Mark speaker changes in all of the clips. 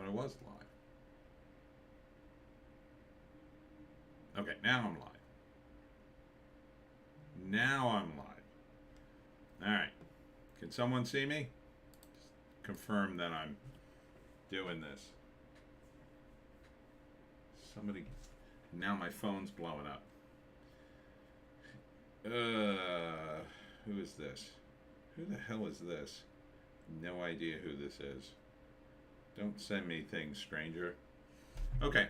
Speaker 1: Thought I was live. Okay, now I'm live. Now I'm live. All right. Can someone see me? Just confirm that I'm doing this. Somebody. Now my phone's blowing up. Who is this? Who the hell is this? No idea who this is. Don't send me things, stranger. Okay.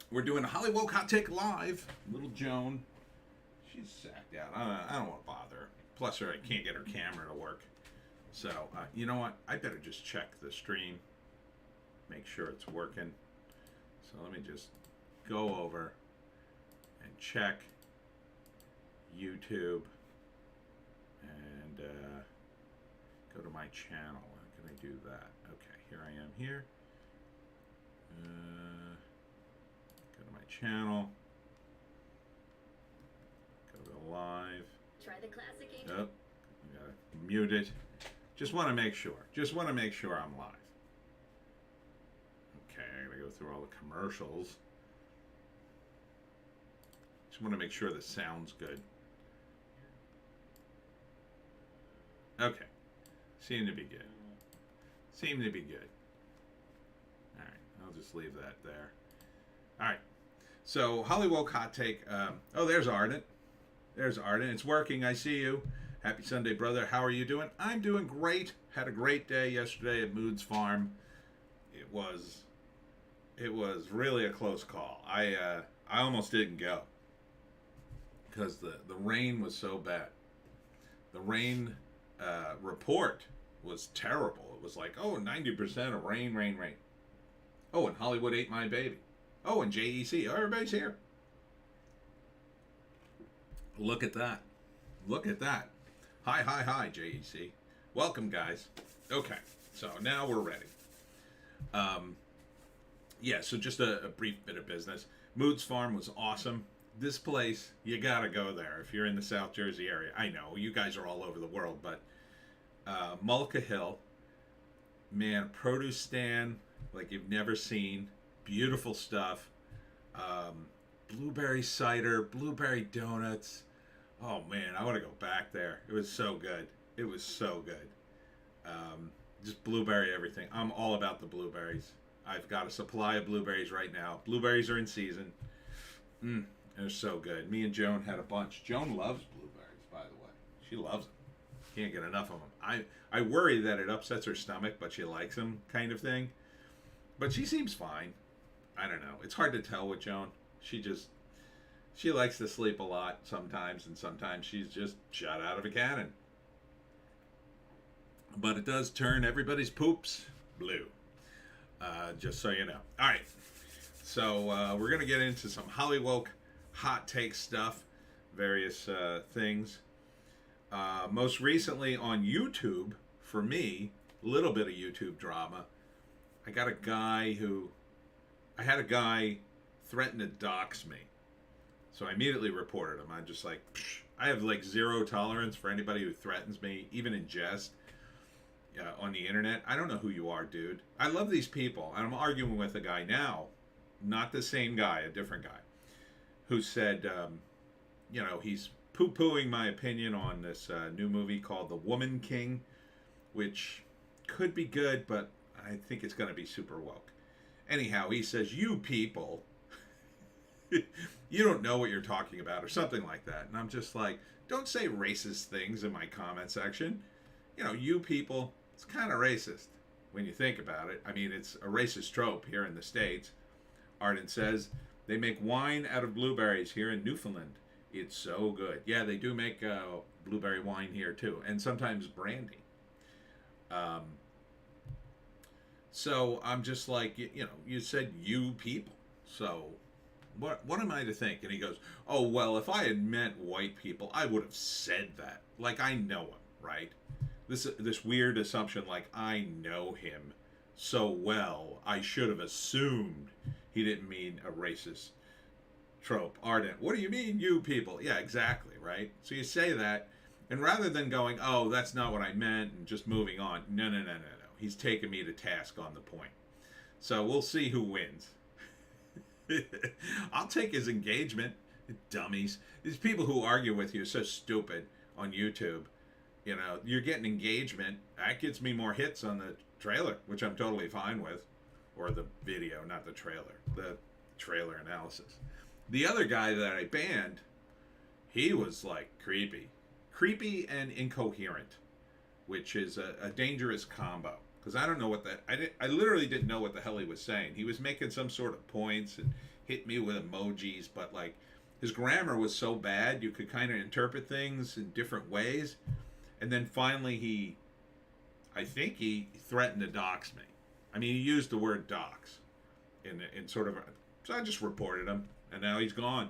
Speaker 1: We're doing a Hollywoke Hot Take Live. Little Joan. She's sacked out. I don't want to bother her. Plus, I can't get her camera to work. So, you know what? I better just check the stream. Make sure it's working. So let me just go over and check YouTube and go to my channel. How can I do that? Okay, here I am here. Go to my channel. Go to live.
Speaker 2: Try the classic
Speaker 1: Angel. Oh, I gotta mute it. Just want to make sure. Just want to make sure I'm live. Okay, I gotta go through all the commercials. Just want to make sure the sound's good. Okay. Seem to be good. Seem to be good. Alright, I'll just leave that there. Alright. So, Hollywoke Hot Take. Oh, there's Ardent. There's Ardent. It's working. I see you. Happy Sunday, brother. How are you doing? I'm doing great. Had a great day yesterday at Mood's Farm. It was really a close call. I almost didn't go because the rain was so bad. The rain report was terrible. It was like, 90% of rain. Oh, and Hollywood ate my baby. Oh, and JEC. Oh, everybody's here. Look at that. Look at that. Hi, JEC. Welcome, guys. Okay, so now we're ready. Yeah, so just a brief bit of business. Mood's Farm was awesome. This place, you gotta go there if you're in the South Jersey area. I know, you guys are all over the world, but Mullica Hill, man, produce stand like you've never seen. Beautiful stuff. Blueberry cider, blueberry donuts. Oh man, I want to go back there. It was so good. It was so good. Just blueberry everything. I'm all about the blueberries. I've got a supply of blueberries right now. Blueberries are in season. They're so good. Me and Joan had a bunch. Joan loves blueberries, by the way. She loves them. Can't get enough of them. I worry that it upsets her stomach, but she likes them, kind of thing. But she seems fine. I don't know. It's hard to tell with Joan. She likes to sleep a lot sometimes, and sometimes she's just shot out of a cannon. But it does turn everybody's poops blue. Just so you know. All right. So we're going to get into some Hollywoke hot take stuff, various things. Most recently on YouTube, for me, a little bit of YouTube drama. I had a guy threaten to dox me. So I immediately reported him. I'm just like, I have like zero tolerance for anybody who threatens me, even in jest, on the internet. I don't know who you are, dude. I love these people. And I'm arguing with a guy now, not the same guy, a different guy, who said, he's poo-pooing my opinion on this new movie called The Woman King, which could be good, but I think it's going to be super woke. Anyhow, he says, you people... you don't know what you're talking about, or something like that. And I'm just like, don't say racist things in my comment section. You people, it's kind of racist when you think about it. I mean, it's a racist trope here in the States. Arden says, they make wine out of blueberries here in Newfoundland. It's so good. Yeah, they do make blueberry wine here too, and sometimes brandy. So I'm just like, you said you people. So what am I to think? And he goes, oh, well, if I had meant white people, I would have said that. Like, I know him, right? This weird assumption, like, I know him so well, I should have assumed he didn't mean a racist trope. Ardent, what do you mean, you people? Yeah, exactly, right? So you say that, and rather than going, oh, that's not what I meant, and just moving on, no. He's taking me to task on the point. So we'll see who wins. I'll take his engagement. Dummies. These people who argue with you are so stupid on YouTube. You know, you're getting engagement. That gets me more hits on the trailer, which I'm totally fine with. Or the video, not the trailer. The trailer analysis. The other guy that I banned, he was like creepy. Creepy and incoherent, which is a dangerous combo. Because I don't know what that... I literally didn't know what the hell he was saying. He was making some sort of points and hit me with emojis, but like his grammar was so bad you could kind of interpret things in different ways. And then finally I think he threatened to dox me. I mean, he used the word dox in sort of so I just reported him, and now he's gone.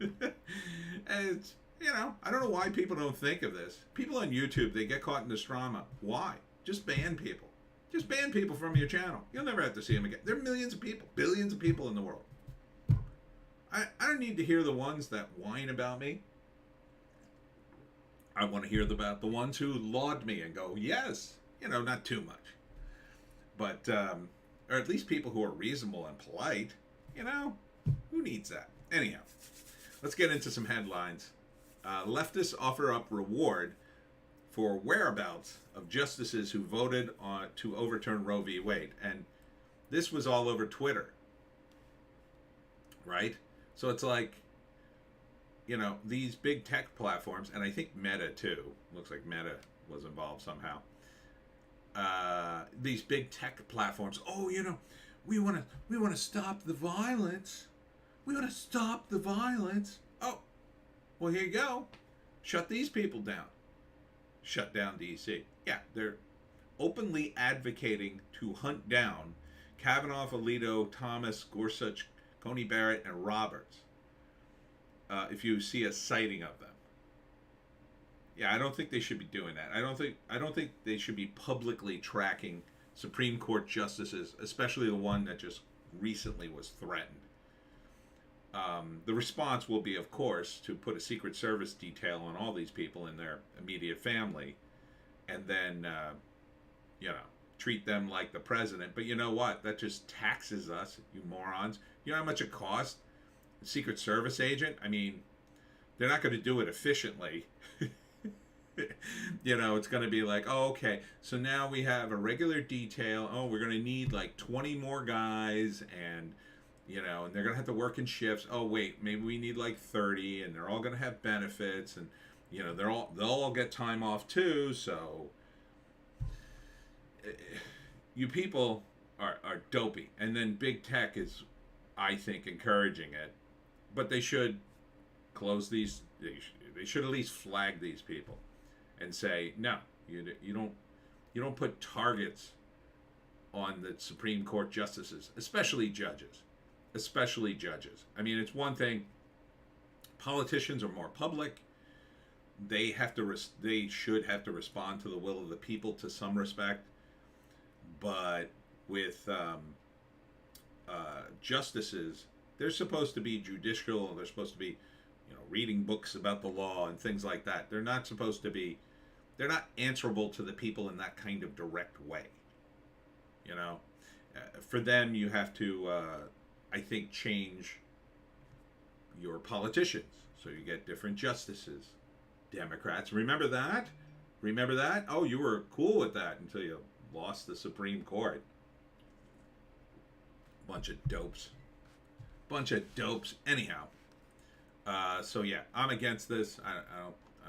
Speaker 1: And it's, you know, I don't know why people don't think of this. People on YouTube, they get caught in this drama. Why? Just ban people. Just ban people from your channel. You'll never have to see them again. There are millions of people, billions of people in the world. I don't need to hear the ones that whine about me. I want to hear about the ones who laud me and go, yes. You know, not too much. But, or at least people who are reasonable and polite. You know, who needs that? Anyhow, let's get into some headlines. Leftists offer up reward for whereabouts of justices who voted to overturn Roe v. Wade. And this was all over Twitter. Right? So it's like, you know, these big tech platforms, and I think Meta too, looks like Meta was involved somehow. These big tech platforms, oh, you know, we want to stop the violence. We want to stop the violence. Oh, well, here you go. Shut these people down. Shut down DC. Yeah, they're openly advocating to hunt down Kavanaugh, Alito, Thomas, Gorsuch, Coney Barrett, and Roberts. If you see a sighting of them. Yeah, I don't think they should be doing that. I don't think they should be publicly tracking Supreme Court justices, especially the one that just recently was threatened. The response will be, of course, to put a Secret Service detail on all these people in their immediate family, and then, you know, treat them like the president. But you know what? That just taxes us, you morons. You know how much it costs? A Secret Service agent? I mean, they're not going to do it efficiently. You know, it's going to be like, oh, okay, so now we have a regular detail. Oh, we're going to need like 20 more guys, and, you know, and they're going to have to work in shifts. Oh, wait, maybe we need like 30, and they're all going to have benefits, and, you know, they'll all get time off too. So you people are dopey. And then big tech is, I think, encouraging it. But they should close these, they should at least flag these people and say, no, you don't put targets on the Supreme Court justices, especially judges. I mean, it's one thing, politicians are more public. They should have to respond to the will of the people to some respect. But with justices, they're supposed to be judicial. They're supposed to be, you know, reading books about the law and things like that. They're not answerable to the people in that kind of direct way. You know, for them, you have to, I think, change your politicians. So you get different justices. Democrats, remember that? Oh, you were cool with that until you lost the Supreme Court. Bunch of dopes. Anyhow. So yeah, I'm against this. I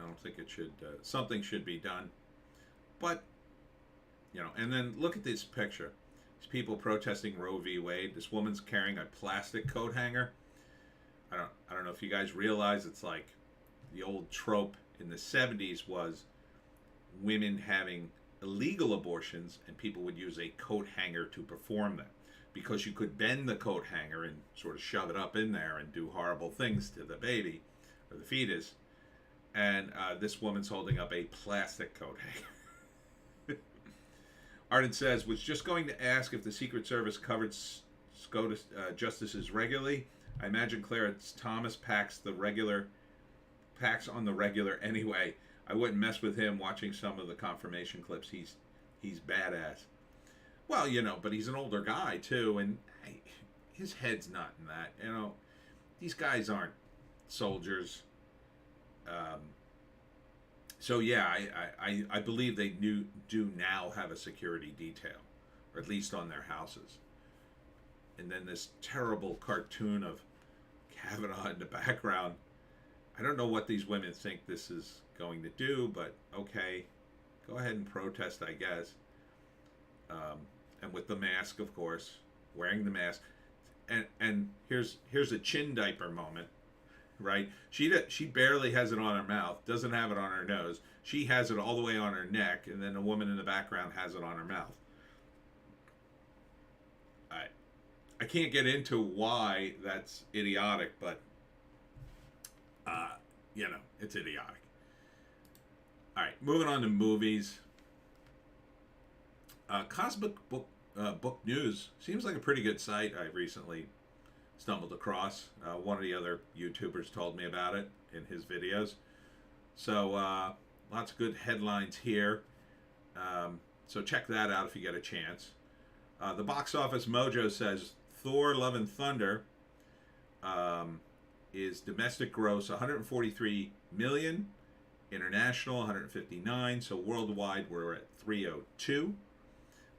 Speaker 1: don't think it should. Something should be done. But, you know, and then look at this picture. These people protesting Roe v. Wade. This woman's carrying a plastic coat hanger. I don't know if you guys realize, it's like the old trope in the 70s was women having illegal abortions, and people would use a coat hanger to perform them, because you could bend the coat hanger and sort of shove it up in there and do horrible things to the baby or the fetus. And this woman's holding up a plastic coat hanger. Arden says, was just going to ask if the Secret Service covered SCOTUS justices regularly. I imagine Clarence Thomas packs on the regular anyway. I wouldn't mess with him. Watching some of the confirmation clips, he's badass. Well, but he's an older guy too, and hey, his head's not in that. These guys aren't soldiers. Um, so yeah, I believe they do now have a security detail, or at least on their houses. And then this terrible cartoon of Kavanaugh in the background. I don't know what these women think this is going to do, but okay, go ahead and protest, I guess. And with the mask, of course, wearing the mask, and here's a chin diaper moment, right? She barely has it on her mouth, doesn't have it on her nose. She has it all the way on her neck, and then the woman in the background has it on her mouth. I can't get into why that's idiotic, but it's idiotic. All right, moving on to movies. Cosmic Book News seems like a pretty good site. I recently stumbled across. One of the other YouTubers told me about it in his videos. So lots of good headlines here. So check that out if you get a chance. The Box Office Mojo says Thor: Love and Thunder is domestic gross 143 million, international 159. So worldwide we're at 302.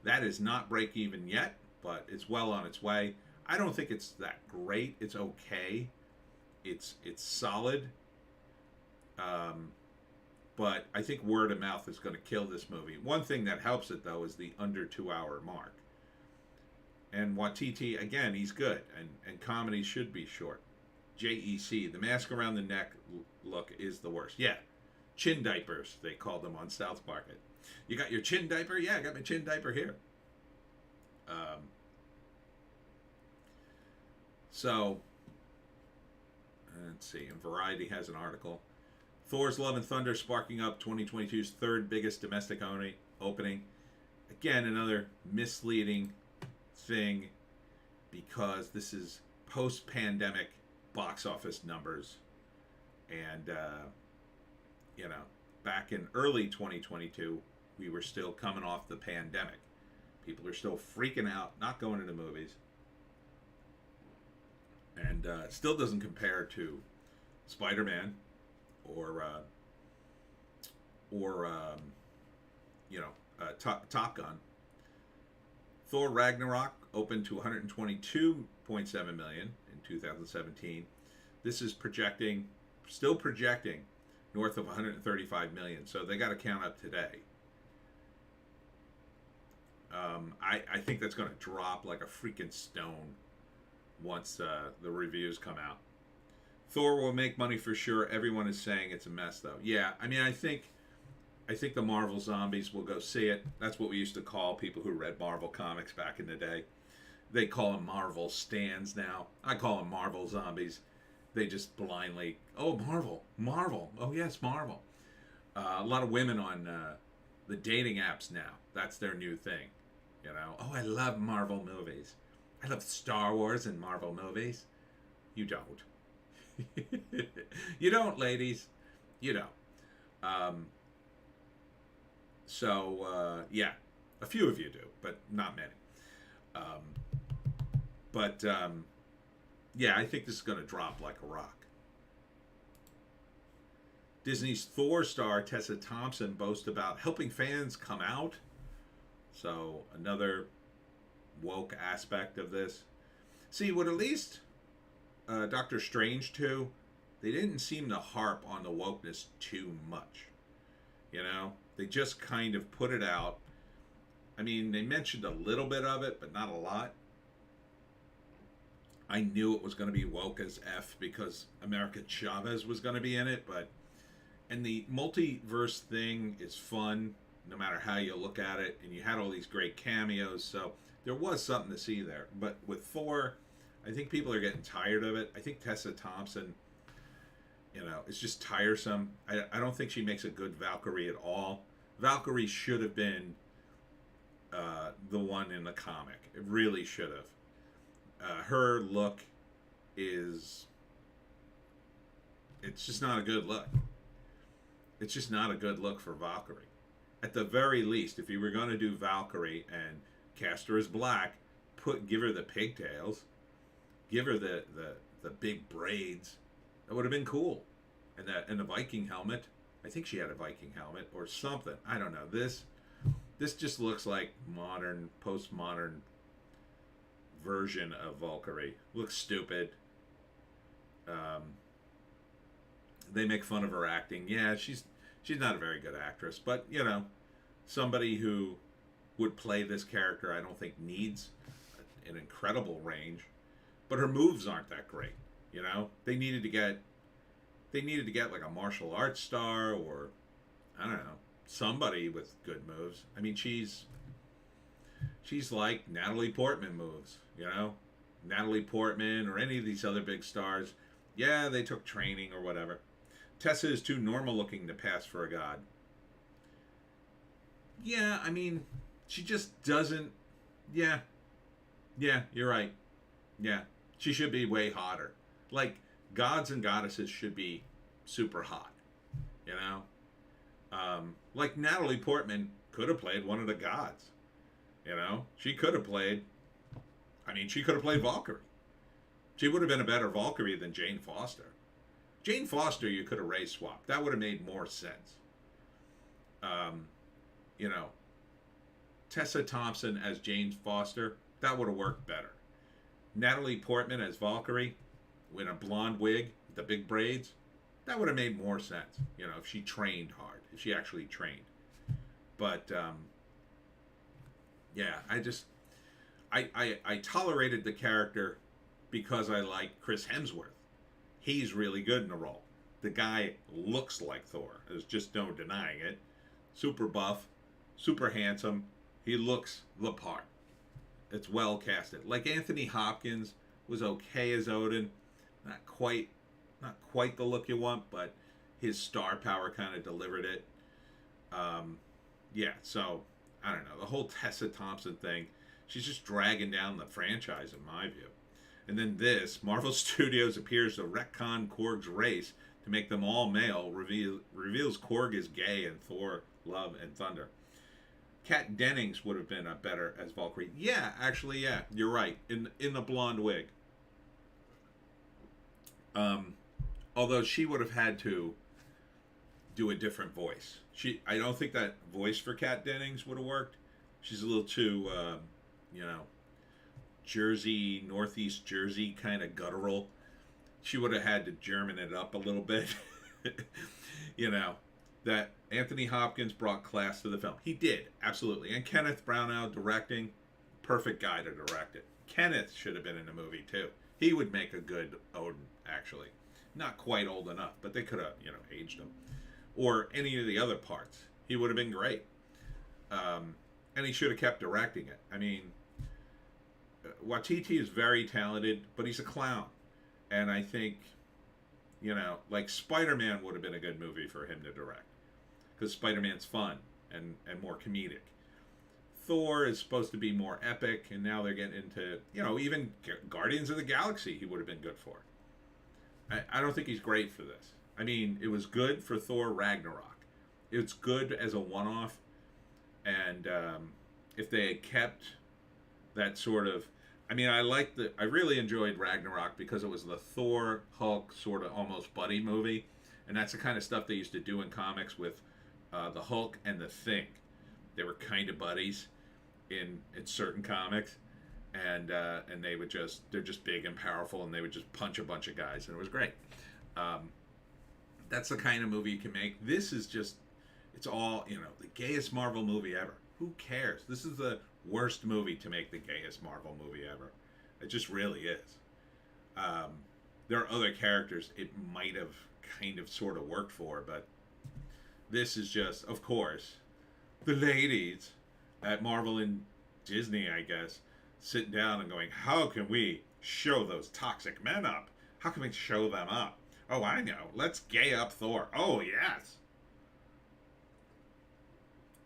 Speaker 1: That is not break even yet, but it's well on its way. I don't think it's that great. It's okay. It's solid. But I think word of mouth is going to kill this movie. One thing that helps it, though, is the under 2 hour mark. And Waititi, again, he's good. And comedy should be short. JEC, the mask around the neck look is the worst. Yeah, chin diapers, they called them on South Market. You got your chin diaper? Yeah, I got my chin diaper here. So, let's see. And Variety has an article. Thor's Love and Thunder sparking up 2022's third biggest domestic opening. Again, another misleading thing because this is post-pandemic box office numbers. And, back in early 2022, we were still coming off the pandemic. People are still freaking out, not going to the movies. And it still doesn't compare to Spider-Man or Top Gun. Thor Ragnarok opened to 122.7 million in 2017. This is still projecting north of 135 million. So they got to count up today. I think that's going to drop like a freaking stone once the reviews come out. Thor will make money for sure. Everyone is saying it's a mess, though. Yeah, I mean, I think the Marvel zombies will go see it. That's what we used to call people who read Marvel comics back in the day. They call them Marvel stans now. I call them Marvel zombies. They just blindly, oh, Marvel. Oh, yes, Marvel. A lot of women on the dating apps now. That's their new thing. Oh, I love Marvel movies. I love Star Wars and Marvel movies. You don't. You don't, ladies. You don't. Yeah, a few of you do, but not many. Yeah, I think this is going to drop like a rock. Disney's Thor star Tessa Thompson boasts about helping fans come out. So another woke aspect of this. See, what at least Doctor Strange 2, they didn't seem to harp on the wokeness too much. They just kind of put it out. I mean, they mentioned a little bit of it, but not a lot. I knew it was going to be woke as F because America Chavez was going to be in it, and the multiverse thing is fun no matter how you look at it, and you had all these great cameos, so there was something to see there. But with Thor, I think people are getting tired of it. I think Tessa Thompson, it's just tiresome. I don't think she makes a good Valkyrie at all. Valkyrie should have been the one in the comic. It really should have. Her look it's just not a good look. It's just not a good look for Valkyrie. At the very least, if you were going to do Valkyrie and cast her as black, give her the pigtails, give her the big braids. That would have been cool. And the Viking helmet. I think she had a Viking helmet or something. I don't know. This just looks like modern, postmodern version of Valkyrie. Looks stupid. They make fun of her acting. Yeah, she's not a very good actress, but you know, somebody who would play this character, I don't think needs an incredible range, but her moves aren't that great. You know, they needed to get like a martial arts star, or I don't know, somebody with good moves. I mean, she's like Natalie Portman moves, you know? Natalie Portman or any of these other big stars. Yeah, they took training or whatever. Tessa is too normal looking to pass for a god. Yeah, I mean, she just doesn't. Yeah, you're right. Yeah, she should be way hotter. Like, gods and goddesses should be super hot, you know? Like Natalie Portman could have played one of the gods, you know? She could have played Valkyrie. She would have been a better Valkyrie than Jane Foster. Jane Foster you could have race swapped. That would have made more sense. You know, Tessa Thompson as Jane Foster, that would have worked better. Natalie Portman as Valkyrie, with a blonde wig, the big braids, that would have made more sense. You know, if she trained hard, if she actually trained. But yeah, I tolerated the character because I like Chris Hemsworth. He's really good in the role. The guy looks like Thor. There's just no denying it. Super buff, super handsome. He looks the part. It's well casted. Like Anthony Hopkins was okay as Odin. Not quite the look you want, but his star power kind of delivered it. Yeah, so I don't know. The whole Tessa Thompson thing, she's just dragging down the franchise in my view. And then this, Marvel Studios appears to retcon Korg's race to make them all male, reveals Korg is gay in Thor, Love, and Thunder. Kat Dennings would have been a better as Valkyrie. Yeah, actually, yeah, you're right. In the blonde wig. Although she would have had to do a different voice. I don't think that voice for Kat Dennings would have worked. She's a little too, you know, Jersey, Northeast Jersey kind of guttural. She would have had to German it up a little bit. You know, that Anthony Hopkins brought class to the film. He did, absolutely. And Kenneth Branagh directing, perfect guy to direct it. Kenneth should have been in the movie too. He would make a good Odin, actually. Not quite old enough, but they could have, you know, aged him. Or any of the other parts. He would have been great. And he should have kept directing it. I mean, Waititi is very talented, but he's a clown. And I think, you know, like Spider-Man would have been a good movie for him to direct. Because Spider-Man's fun and more comedic. Thor is supposed to be more epic, and now they're getting into, you know, even Guardians of the Galaxy he would have been good for. I don't think he's great for this. I mean, it was good for Thor Ragnarok. It's good as a one-off, and if they had kept that sort of... I mean, I really enjoyed Ragnarok because it was the Thor, Hulk sort of almost buddy movie, and that's the kind of stuff they used to do in comics with the Hulk and the Thing. They were kind of buddies in certain comics, and they're just big and powerful, and they would just punch a bunch of guys, and it was great. That's the kind of movie you can make. This is just, it's all, you know, the gayest Marvel movie ever. Who cares? This is the worst movie to make the gayest Marvel movie ever. It just really is. There are other characters it might have kind of sort of worked for, but this is just, of course, the ladies at Marvel and Disney, I guess, sitting down and going, how can we show those toxic men up? How can we show them up? Oh, I know. Let's gay up Thor. Oh, yes.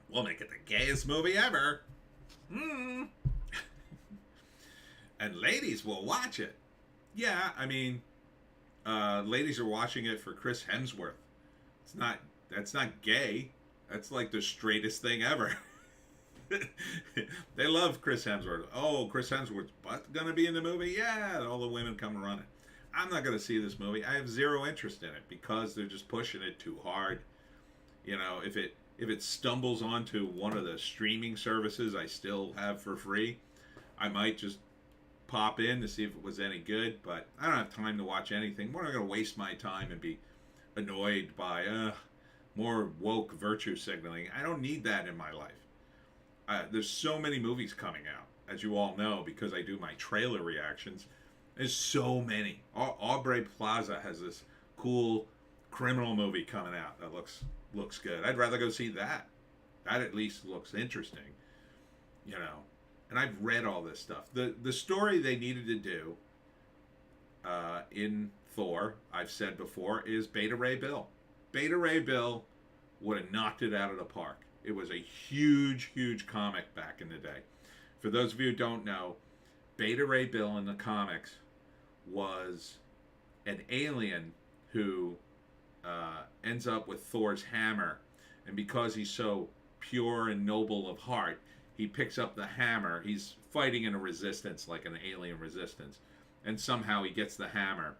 Speaker 1: We'll make it the gayest movie ever. And ladies will watch it. Yeah, I mean, ladies are watching it for Chris Hemsworth. That's not gay. That's like the straightest thing ever. They love Chris Hemsworth. Oh, Chris Hemsworth's butt gonna be in the movie? Yeah, all the women come running. I'm not gonna see this movie. I have zero interest in it because they're just pushing it too hard. You know, if it stumbles onto one of the streaming services I still have for free, I might just pop in to see if it was any good. But I don't have time to watch anything. We're not gonna waste my time and be annoyed by more woke virtue signaling. I don't need that in my life. There's so many movies coming out, as you all know, because I do my trailer reactions. There's so many. Aubrey Plaza has this cool criminal movie coming out that looks good. I'd rather go see that. That at least looks interesting, you know. And I've read all this stuff. The story they needed to do in Thor, I've said before, is Beta Ray Bill. Beta Ray Bill would have knocked it out of the park. It was a huge, huge comic back in the day. For those of you who don't know, Beta Ray Bill in the comics was an alien who ends up with Thor's hammer. And because he's so pure and noble of heart, he picks up the hammer. He's fighting in a resistance, like an alien resistance. And somehow he gets the hammer.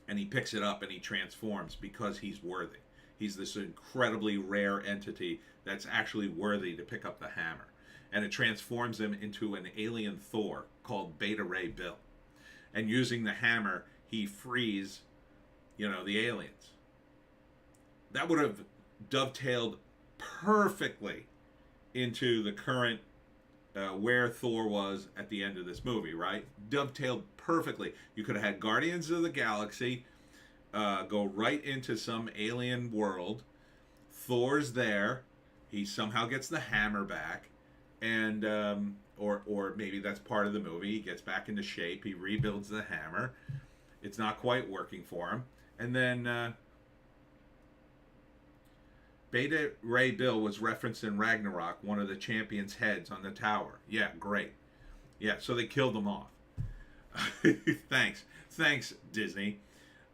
Speaker 1: And he picks it up and he transforms because he's worthy. He's this incredibly rare entity that's actually worthy to pick up the hammer. And it transforms him into an alien Thor called Beta Ray Bill. And using the hammer, he frees, the aliens. That would have dovetailed perfectly into the current where Thor was at the end of this movie, right? Dovetailed perfectly. You could have had Guardians of the Galaxy go right into some alien world. Thor's there. He somehow gets the hammer back, and or maybe that's part of the movie. He gets back into shape. He rebuilds the hammer. It's not quite working for him, and then Beta Ray Bill was referenced in Ragnarok, one of the champions' heads on the tower. Yeah, great. Yeah, so they killed him off. Thanks, Disney.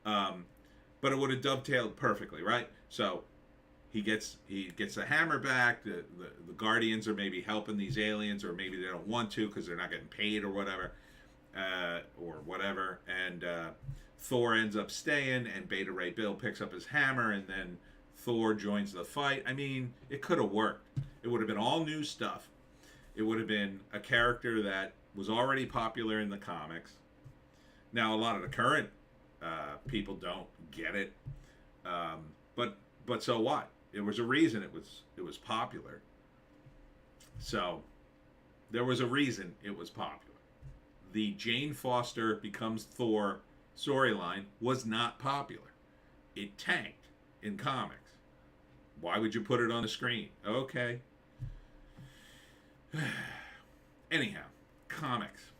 Speaker 1: But it would have dovetailed perfectly, right? So he gets the hammer back. The Guardians are maybe helping these aliens, or maybe they don't want to because they're not getting paid or whatever. And Thor ends up staying, and Beta Ray Bill picks up his hammer, and then Thor joins the fight. I mean, it could have worked. It would have been all new stuff. It would have been a character that was already popular in the comics. Now, a lot of the current people don't get it, but so what? It was a reason it was popular. So there was a reason it was popular. The Jane Foster becomes Thor storyline was not popular. It tanked in comics. Why would you put it on the screen? Okay. Anyhow, comics.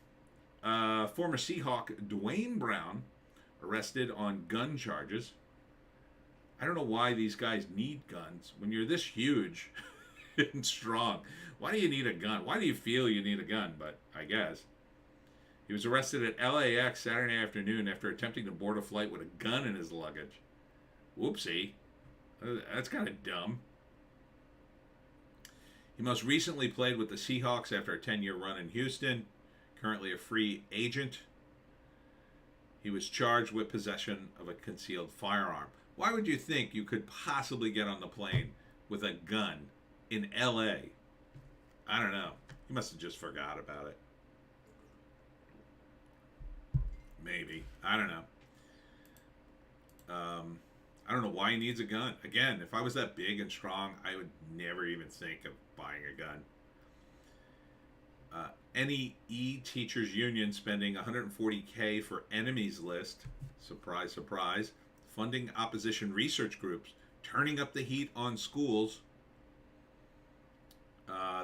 Speaker 1: Former Seahawk Dwayne Brown arrested on gun charges. I don't know why these guys need guns. When you're this huge and strong, why do you need a gun? Why do you feel you need a gun? But I guess. He was arrested at LAX Saturday afternoon after attempting to board a flight with a gun in his luggage. Whoopsie. That's kind of dumb. He most recently played with the Seahawks after a 10-year run in Houston. Currently a free agent. He was charged with possession of a concealed firearm. Why would you think you could possibly get on the plane with a gun in L.A.? I don't know. He must have just forgot about it. Maybe. I don't know. I don't know why he needs a gun. Again, if I was that big and strong, I would never even think of buying a gun. NEE Teachers Union spending $140K for enemies list. Surprise, surprise. Funding opposition research groups. Turning up the heat on schools.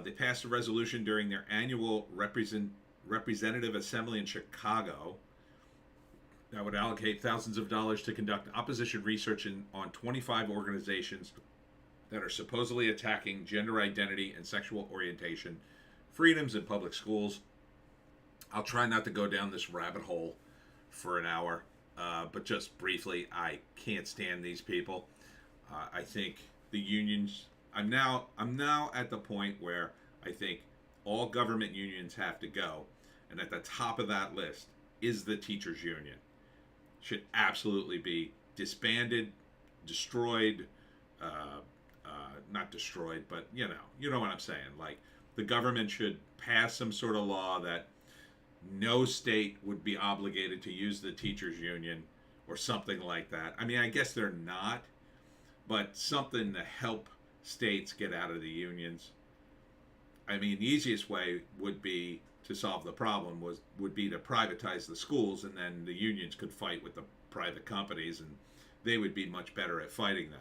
Speaker 1: They passed a resolution during their annual Representative Assembly in Chicago that would allocate thousands of dollars to conduct opposition research on 25 organizations that are supposedly attacking gender identity and sexual orientation freedoms in public schools. I'll try not to go down this rabbit hole for an hour, but just briefly, I can't stand these people. I think the unions. I'm now at the point where I think all government unions have to go, and at the top of that list is the teachers union. Should absolutely be disbanded, destroyed, not destroyed, but you know what I'm saying. Like, the government should pass some sort of law that no state would be obligated to use the teachers union or something like that. I mean, I guess they're not, but something to help states get out of the unions. I mean, the easiest way would be to solve the problem would be to privatize the schools, and then the unions could fight with the private companies, and they would be much better at fighting them.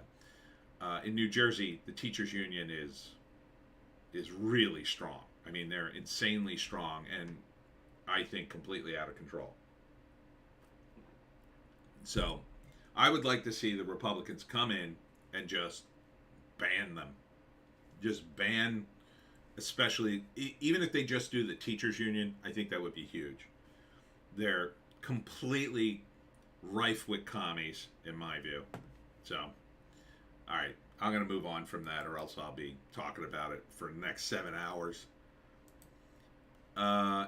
Speaker 1: In New Jersey, the teachers union is really strong. I mean, they're insanely strong, and I think completely out of control. So, I would like to see the Republicans come in and just ban them. Just ban, especially, even if they just do the teachers union, I think that would be huge. They're completely rife with commies, in my view. So, all right, I'm going to move on from that, or else I'll be talking about it for the next 7 hours.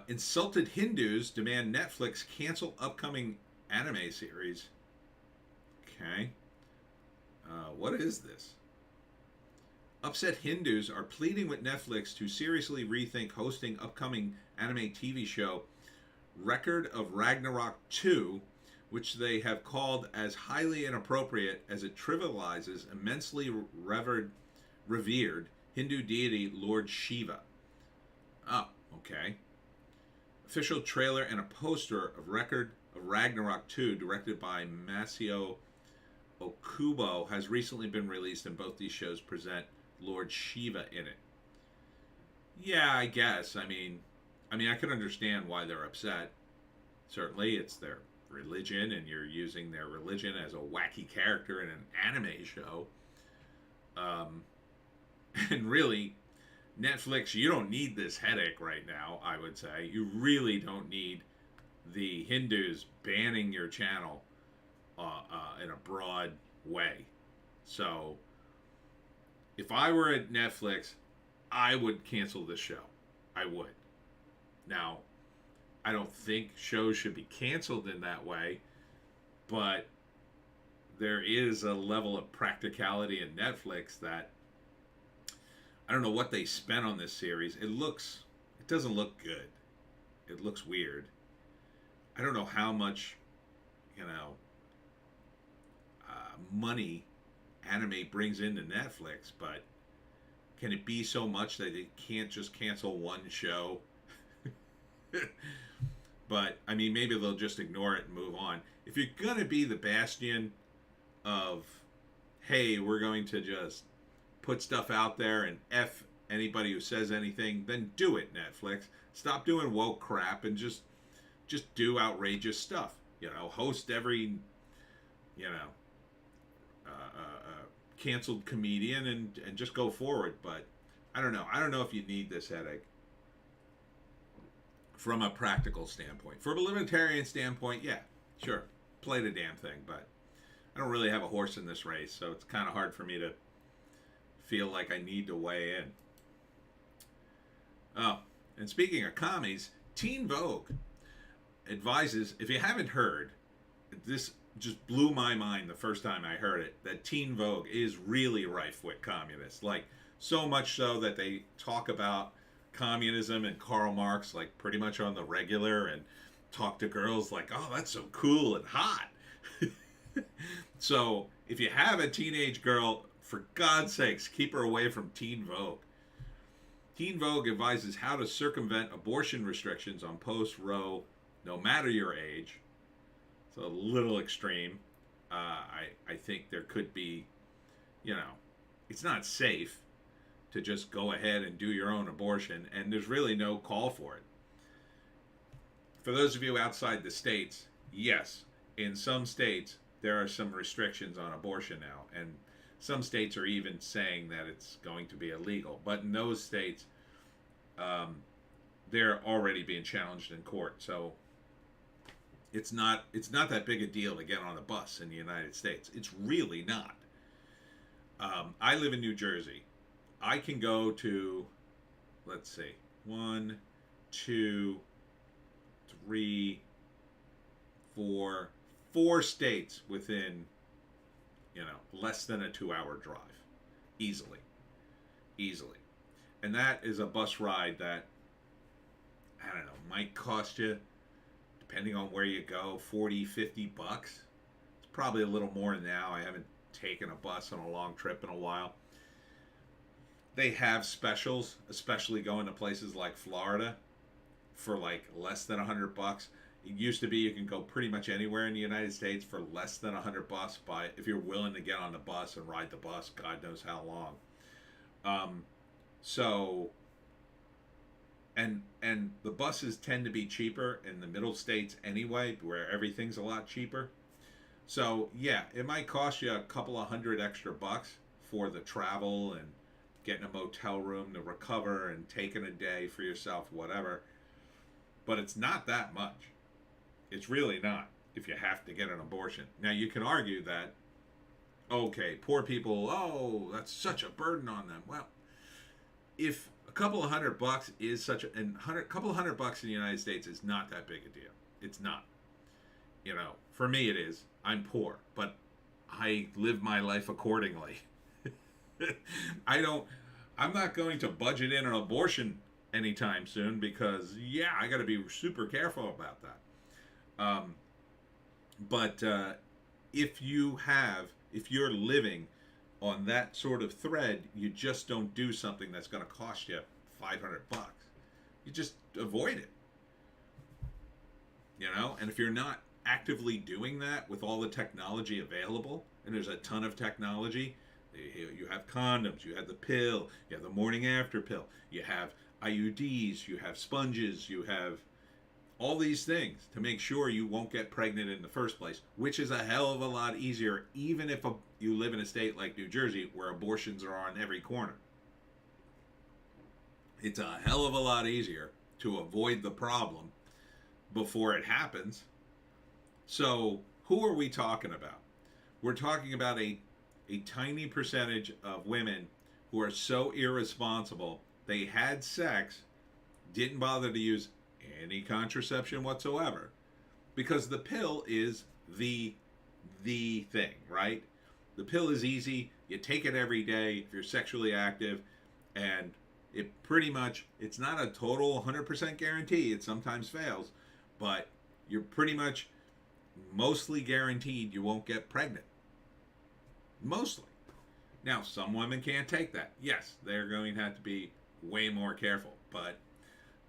Speaker 1: Insulted Hindus demand Netflix cancel upcoming anime series. Okay. What is this? Upset Hindus are pleading with Netflix to seriously rethink hosting upcoming anime TV show Record of Ragnarok 2, which they have called as highly inappropriate as it trivializes immensely revered Hindu deity Lord Shiva. Oh, okay. Official trailer and a poster of Record of Ragnarok 2, directed by Masao Okubo, has recently been released, and both these shows present Lord Shiva in it. Yeah, I guess. I mean, I could understand why they're upset. Certainly, it's their religion, and you're using their religion as a wacky character in an anime show. And really, Netflix, you don't need this headache right now, I would say. You really don't need the Hindus banning your channel in a broad way. So, if I were at Netflix, I would cancel this show. I would. Now, I don't think shows should be canceled in that way, but there is a level of practicality in Netflix that I don't know what they spent on this series. It doesn't look good. It looks weird. I don't know how much, money anime brings into Netflix, but can it be so much that it can't just cancel one show? But, I mean, maybe they'll just ignore it and move on. If you're going to be the bastion of, hey, we're going to just put stuff out there and F anybody who says anything, then do it, Netflix. Stop doing woke crap and just do outrageous stuff. Host every, canceled comedian and just go forward. But I don't know if you need this headache from a practical standpoint. From a libertarian standpoint, yeah, sure, play the damn thing, but I don't really have a horse in this race, so it's kind of hard for me to feel like I need to weigh in. Oh, and speaking of commies, Teen Vogue advises, if you haven't heard, this just blew my mind the first time I heard it, that Teen Vogue is really rife with communists. Like, so much so that they talk about communism and Karl Marx like pretty much on the regular, and talk to girls like, oh, that's so cool and hot. So if you have a teenage girl, for God's sakes, keep her away from Teen Vogue. Teen Vogue advises how to circumvent abortion restrictions on post-Roe, no matter your age. It's a little extreme. I think there could be, it's not safe to just go ahead and do your own abortion, and there's really no call for it. For those of you outside the states, yes, in some states there are some restrictions on abortion now, and some states are even saying that it's going to be illegal. But in those states, they're already being challenged in court. So it's not that big a deal to get on a bus in the United States. It's really not. I live in New Jersey. I can go to let's see, one, two, three, four states within, less than a 2 hour drive. Easily. Easily. And that is a bus ride that, I don't know, might cost you, depending on where you go, 40, $50. It's probably a little more now. I haven't taken a bus on a long trip in a while. They have specials, especially going to places like Florida for like less than $100. It used to be you can go pretty much anywhere in the United States for less than $100 by if you're willing to get on the bus and ride the bus, God knows how long. So and the buses tend to be cheaper in the middle states anyway, where everything's a lot cheaper. So yeah, it might cost you a couple of hundred extra bucks for the travel and getting a motel room to recover and taking a day for yourself, whatever. But it's not that much. It's really not if you have to get an abortion. Now you can argue that, okay, poor people, oh, that's such a burden on them. Well, if a couple of $100 is such a, and couple of $100 in the United States is not that big a deal. It's not. For me it is. I'm poor, but I live my life accordingly. I'm not going to budget in an abortion anytime soon because, yeah, I got to be super careful about that. But if you're living on that sort of thread, you just don't do something that's going to cost you $500. You just avoid it. And if you're not actively doing that with all the technology available, and there's a ton of technology, you have condoms, you have the pill, you have the morning after pill, you have IUDs, you have sponges, you have all these things to make sure you won't get pregnant in the first place, which is a hell of a lot easier even if you live in a state like New Jersey where abortions are on every corner. It's a hell of a lot easier to avoid the problem before it happens. So who are we talking about? We're talking about a tiny percentage of women who are so irresponsible they had sex, didn't bother to use any contraception whatsoever, because the pill is the thing, right? The pill is easy. You take it every day if you're sexually active, and it pretty much, it's not a total 100% guarantee. It sometimes fails, but you're pretty much mostly guaranteed you won't get pregnant. Mostly. Now, some women can't take that. Yes, they're going to have to be way more careful, but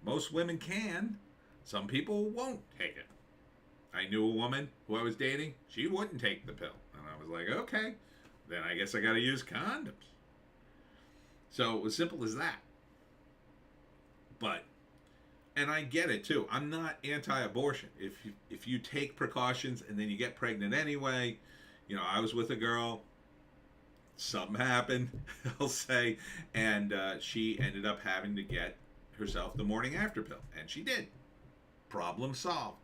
Speaker 1: most women can. Some people won't take it. I knew a woman who I was dating. She wouldn't take the pill. And I was like, okay, then I guess I got to use condoms. So it was simple as that. But, and I get it too. I'm not anti-abortion. If you take precautions and then you get pregnant anyway, I was with a girl. Something happened, I'll say, and she ended up having to get herself the morning after pill, and she did. Problem solved.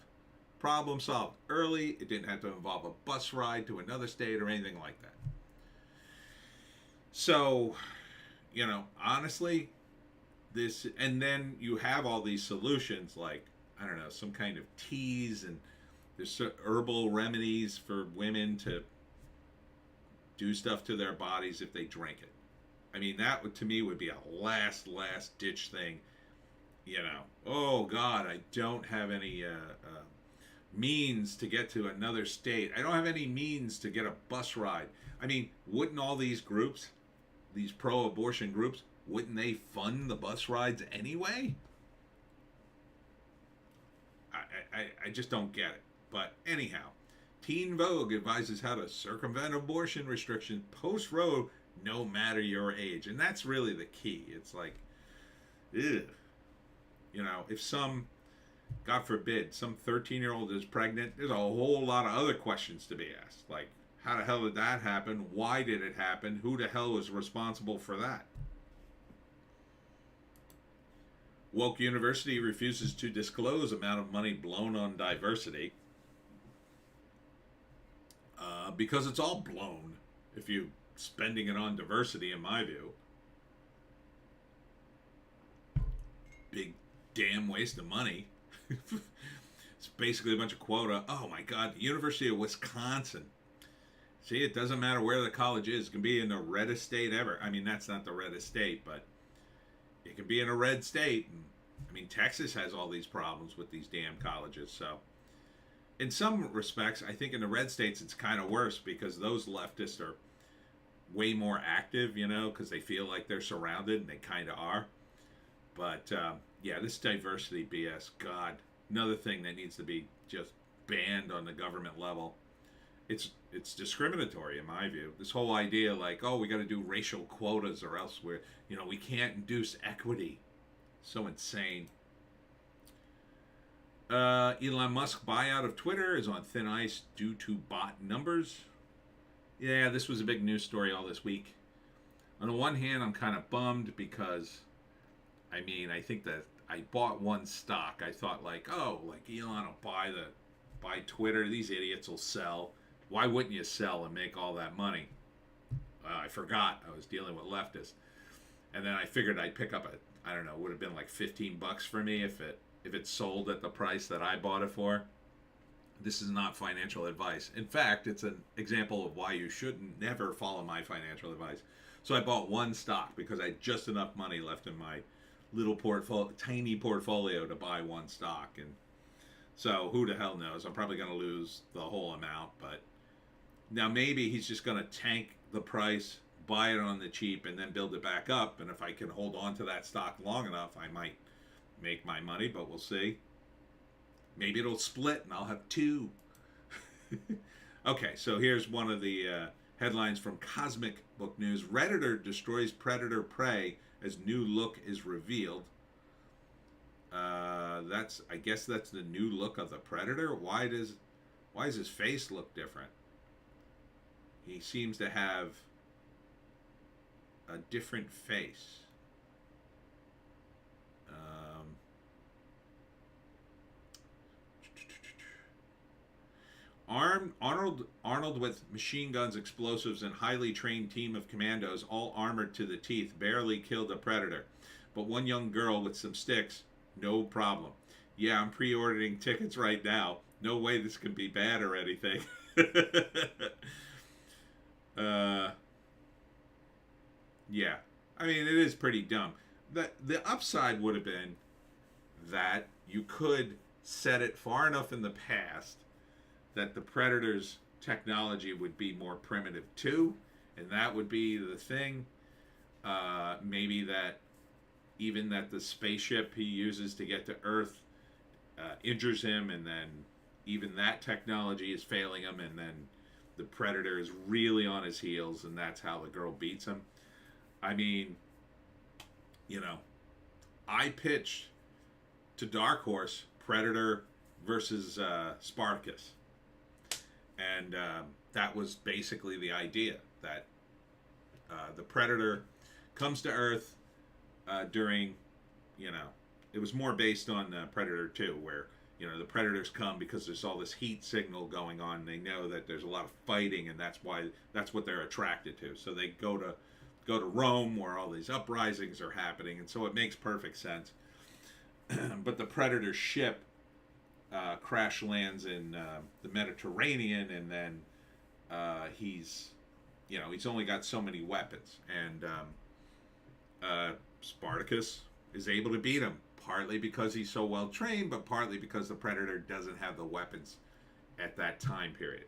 Speaker 1: Problem solved. Early, it didn't have to involve a bus ride to another state or anything like that. So, honestly, this, and then you have all these solutions like, I don't know, some kind of teas, and there's herbal remedies for women to do stuff to their bodies if they drink it. I mean, that would, to me, would be a last ditch thing. Oh God, I don't have any means to get to another state. I don't have any means to get a bus ride. I mean, wouldn't all these groups, these pro-abortion groups, wouldn't they fund the bus rides anyway? I just don't get it. But anyhow, Teen Vogue advises how to circumvent abortion restrictions post-Roe, no matter your age. And that's really the key. It's like, ugh. If some, God forbid, some 13-year-old is pregnant, there's a whole lot of other questions to be asked. Like, how the hell did that happen? Why did it happen? Who the hell was responsible for that? Woke University refuses to disclose amount of money blown on diversity. Because it's all blown if you're spending it on diversity, in my view. big damn waste of money. It's basically a bunch of quota. Oh my God, the University of Wisconsin. See, it doesn't matter where the college is. It can be in the reddest state ever. I mean, that's not the reddest state, but it can be in a red state. And, I mean, Texas has all these problems with these damn colleges. So, in some respects, I think in the red states it's kind of worse because those leftists are way more active, you know, because they feel like they're surrounded, and they kind of are. But, yeah, this diversity BS, God, another thing that needs to be just banned on the government level. It's discriminatory in my view. This whole idea like, oh, we got to do racial quotas or else we can't induce equity. So insane. Elon Musk buyout of Twitter is on thin ice due to bot numbers. Yeah, this was a big news story all this week. On the one hand, I'm kind of bummed because, I mean, I think that I bought one stock. I thought like, oh, like Elon will buy Twitter. These idiots will sell. Why wouldn't you sell and make all that money? I forgot I was dealing with leftists. And then I figured I'd pick up I don't know, it would have been like $15 for me if it sold at the price that I bought it for. This is not financial advice. In fact, it's an example of why you should never follow my financial advice. So I bought one stock because I had just enough money left in my little tiny portfolio to buy one stock. And so who the hell knows? I'm probably going to lose the whole amount, but now maybe he's just going to tank the price, buy it on the cheap, and then build it back up. And if I can hold on to that stock long enough, I might make my money, but we'll see. Maybe it'll split and I'll have two. Okay, so here's one of the headlines from Cosmic Book News. Redditor destroys predator prey as new look is revealed. I guess that's the new look of the predator. Why does his face look different? He seems to have a different face. Arnold with machine guns, explosives, and highly trained team of commandos, all armored to the teeth, barely killed a predator. But one young girl with some sticks, no problem. Yeah, I'm pre-ordering tickets right now. No way this could be bad or anything. Yeah. I mean, it is pretty dumb. The upside would have been that you could set it far enough in the past that the Predator's technology would be more primitive too, and that would be the thing. Maybe that even that the spaceship he uses to get to Earth injures him, and then even that technology is failing him, and then the Predator is really on his heels, and that's how the girl beats him. I mean, I pitched to Dark Horse Predator versus Spartacus. And that was basically the idea, that the Predator comes to Earth during, it was more based on Predator 2, where, the Predators come because there's all this heat signal going on. And they know that there's a lot of fighting, and that's what they're attracted to. So they go to Rome, where all these uprisings are happening, and so it makes perfect sense. But the Predator ship crash lands in the Mediterranean, and then he's only got so many weapons, and Spartacus is able to beat him, partly because he's so well trained, but partly because the Predator doesn't have the weapons at that time period.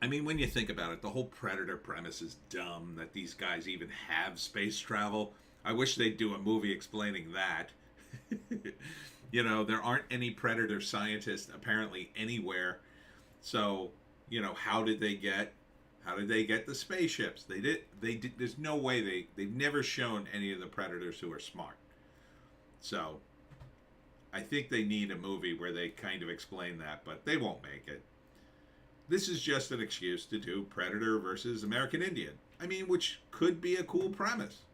Speaker 1: I mean, when you think about it, the whole Predator premise is dumb, that these guys even have space travel. I wish they'd do a movie explaining that. There aren't any Predator scientists apparently anywhere. So, how did they get the spaceships? They did. There's no way they've never shown any of the Predators who are smart. So, I think they need a movie where they kind of explain that, but they won't make it. This is just an excuse to do Predator versus American Indian. I mean, which could be a cool premise.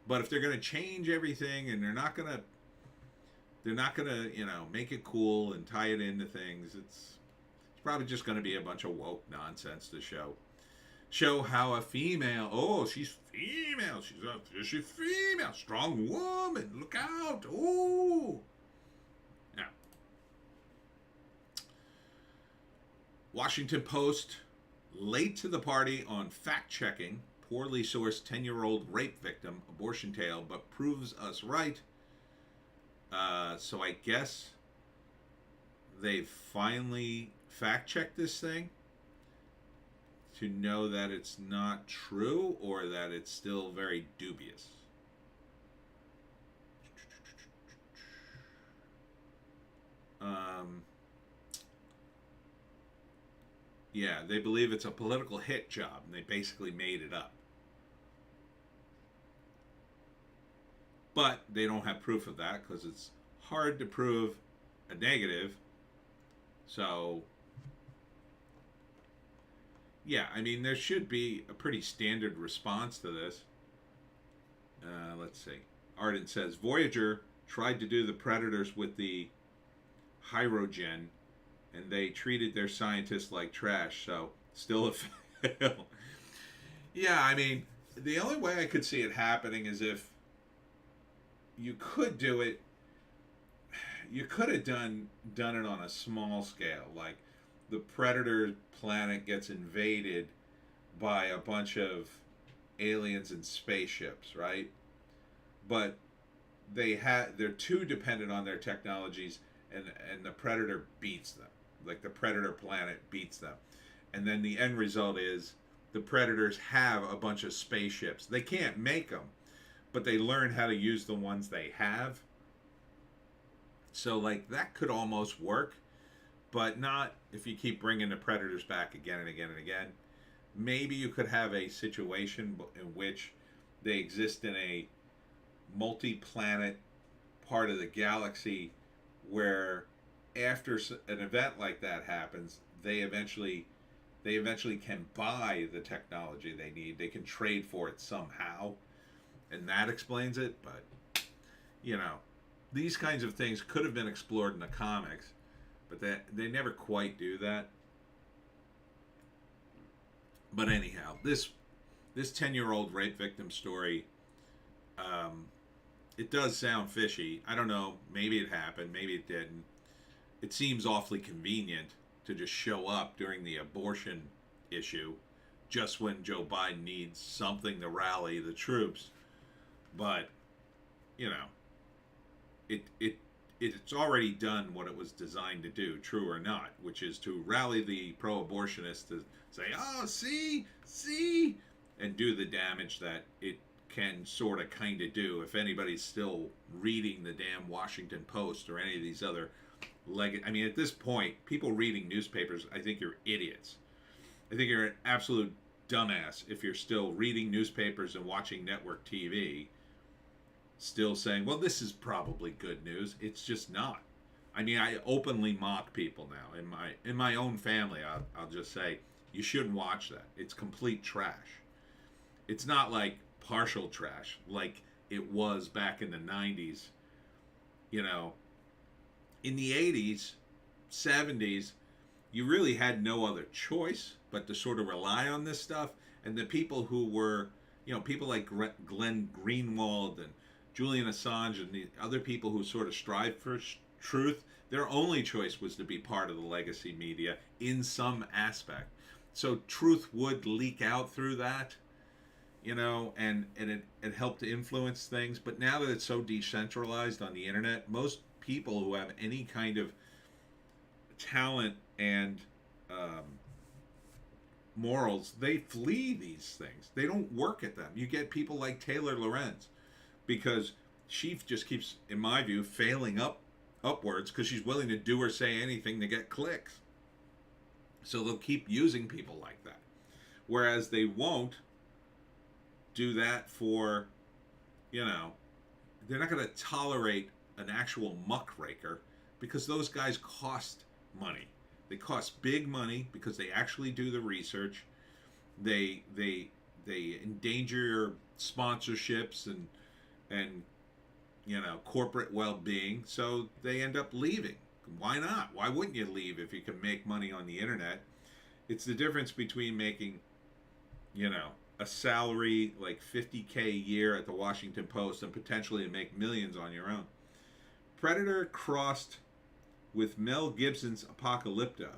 Speaker 1: But if they're going to change everything, and they're not going to, make it cool and tie it into things, it's probably just going to be a bunch of woke nonsense to show how a female, she's female. She's a fishy female. Strong woman. Look out. Ooh. Now, Washington Post, late to the party on fact-checking poorly sourced 10-year-old rape victim abortion tale, but proves us right. So I guess they've finally fact-checked this thing to know that it's not true or that it's still very dubious. Yeah, they believe it's a political hit job, and they basically made it up. But they don't have proof of that because it's hard to prove a negative. So, yeah, I mean, there should be a pretty standard response to this. Let's see. Arden says, Voyager tried to do the Predators with the hydrogen, and they treated their scientists like trash, so still a fail. Yeah, I mean, the only way I could see it happening is if you could do it, you could have done it on a small scale. Like, the Predator planet gets invaded by a bunch of aliens and spaceships, right? But they're too dependent on their technologies, and the Predator beats them. Like, the Predator planet beats them. And then the end result is the Predators have a bunch of spaceships. They can't make them, but they learn how to use the ones they have. So, like, that could almost work, but not if you keep bringing the Predators back again and again and again. Maybe you could have a situation in which they exist in a multi-planet part of the galaxy where after an event like that happens, they eventually can buy the technology they need. They can trade for it somehow, and that explains it. But, you know, these kinds of things could have been explored in the comics, but they never quite do that. But anyhow, this 10-year-old rape victim story, it does sound fishy. I don't know. Maybe it happened. Maybe it didn't. It seems awfully convenient to just show up during the abortion issue just when Joe Biden needs something to rally the troops. But, you know, it's already done what it was designed to do, true or not, which is to rally the pro-abortionists to say, oh, see, and do the damage that it can sort of kind of do. If anybody's still reading the damn Washington Post or any of these other I mean, at this point, people reading newspapers, I think you're idiots. I think you're an absolute dumbass if you're still reading newspapers and watching network TV, still saying, well, this is probably good news. It's just not. I mean, I openly mock people now. In my own family, I'll just say, you shouldn't watch that. It's complete trash. It's not like partial trash like it was back in the 90s, you know. In the 80s, 70s, you really had no other choice but to sort of rely on this stuff. And the people who were, you know, people like Glenn Greenwald and Julian Assange and the other people who sort of strive for truth, their only choice was to be part of the legacy media in some aspect. So truth would leak out through that, you know, and it helped to influence things. But now that it's so decentralized on the internet, most people who have any kind of talent and morals, they flee these things. They don't work at them. You get people like Taylor Lorenz, because she just keeps, in my view, failing upwards because she's willing to do or say anything to get clicks. So they'll keep using people like that. Whereas they won't do that for, you know, they're not going to tolerate an actual muckraker, because those guys cost money. They cost big money because they actually do the research. They endanger sponsorships and you know, corporate well-being, so they end up leaving. Why not? Why wouldn't you leave if you can make money on the internet? It's the difference between making, you know, a salary like 50K a year at the Washington Post and potentially make millions on your own. Predator crossed with Mel Gibson's Apocalypto.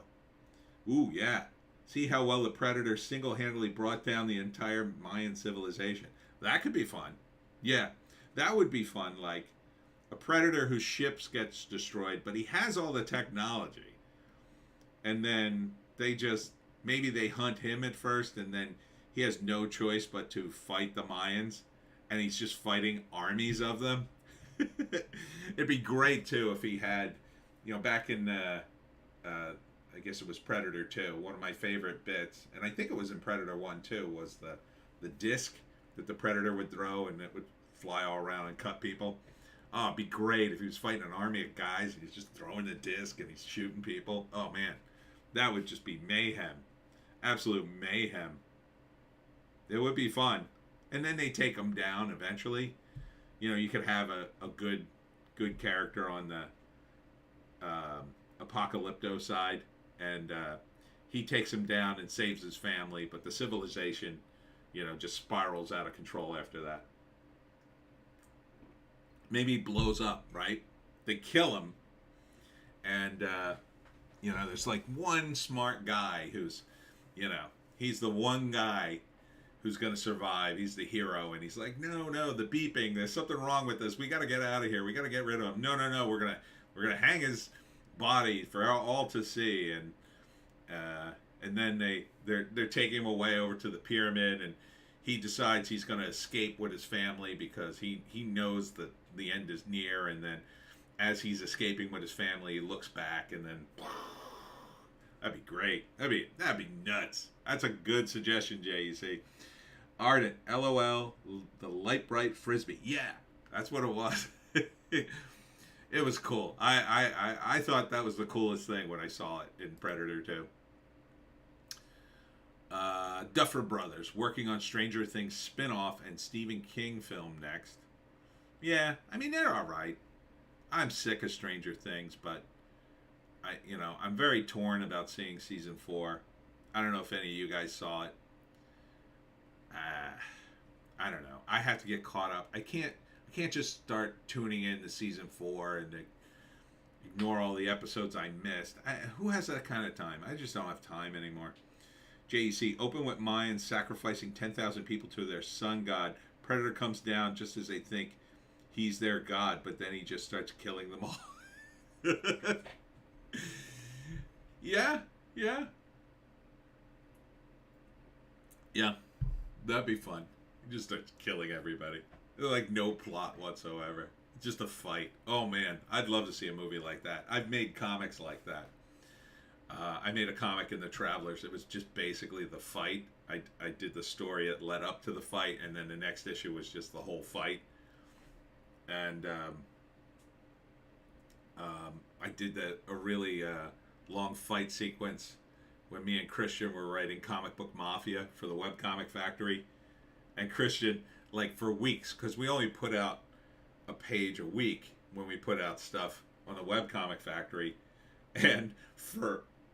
Speaker 1: Ooh, yeah. See how well the Predator single-handedly brought down the entire Mayan civilization. That could be fun. Yeah, that would be fun. Like a Predator whose ships gets destroyed, but he has all the technology. And then maybe they hunt him at first, and then he has no choice but to fight the Mayans, and he's just fighting armies of them. It'd be great, too, if he had, back in I guess it was Predator 2. One of my favorite bits, and I think it was in Predator 1 too, was the disc that the Predator would throw and it would fly all around and cut people. Oh, it'd be great if he was fighting an army of guys and he's just throwing the disc and he's shooting people. Oh man, that would just be mayhem. Absolute mayhem. It would be fun. And then they take him down eventually. You could have a good character on the Apocalypto side. And he takes him down and saves his family, but the civilization, just spirals out of control after that. Maybe he blows up, right? They kill him, and there's like one smart guy who's, he's the one guy who's going to survive. He's the hero, and he's like, no, the beeping. There's something wrong with this. We got to get out of here. We got to get rid of him. No, we're gonna hang his body for all to see, and then they're taking him away over to the pyramid, and he decides he's going to escape with his family because he knows that the end is near. And then as he's escaping with his family, he looks back, and then that'd be great. That'd be nuts. That's a good suggestion, Jay. You see, Ardent, LOL, the light bright frisbee. Yeah, that's what it was. It was cool. I thought that was the coolest thing when I saw it in Predator 2. Duffer Brothers working on Stranger Things spin-off and Stephen King film next. Yeah, I mean, they're all right. I'm sick of Stranger Things, but I'm very torn about seeing season 4. I don't know if any of you guys saw it. I don't know. I have to get caught up. I can't just start tuning in to season 4 and ignore all the episodes I missed. Who has that kind of time? I just don't have time anymore. JEC, open with Mayans sacrificing 10,000 people to their sun god. Predator comes down just as they think he's their god, but then he just starts killing them all. Yeah. That'd be fun. He just starts killing everybody. Like no plot whatsoever. Just a fight. Oh man, I'd love to see a movie like that. I've made comics like that. I made a comic in The Travelers. It was just basically the fight. I did the story that led up to the fight, and then the next issue was just the whole fight. And I did a really long fight sequence when me and Christian were writing Comic Book Mafia for the Webcomic Factory. And Christian, like for weeks, because we only put out a page a week when we put out stuff on the Webcomic Factory. And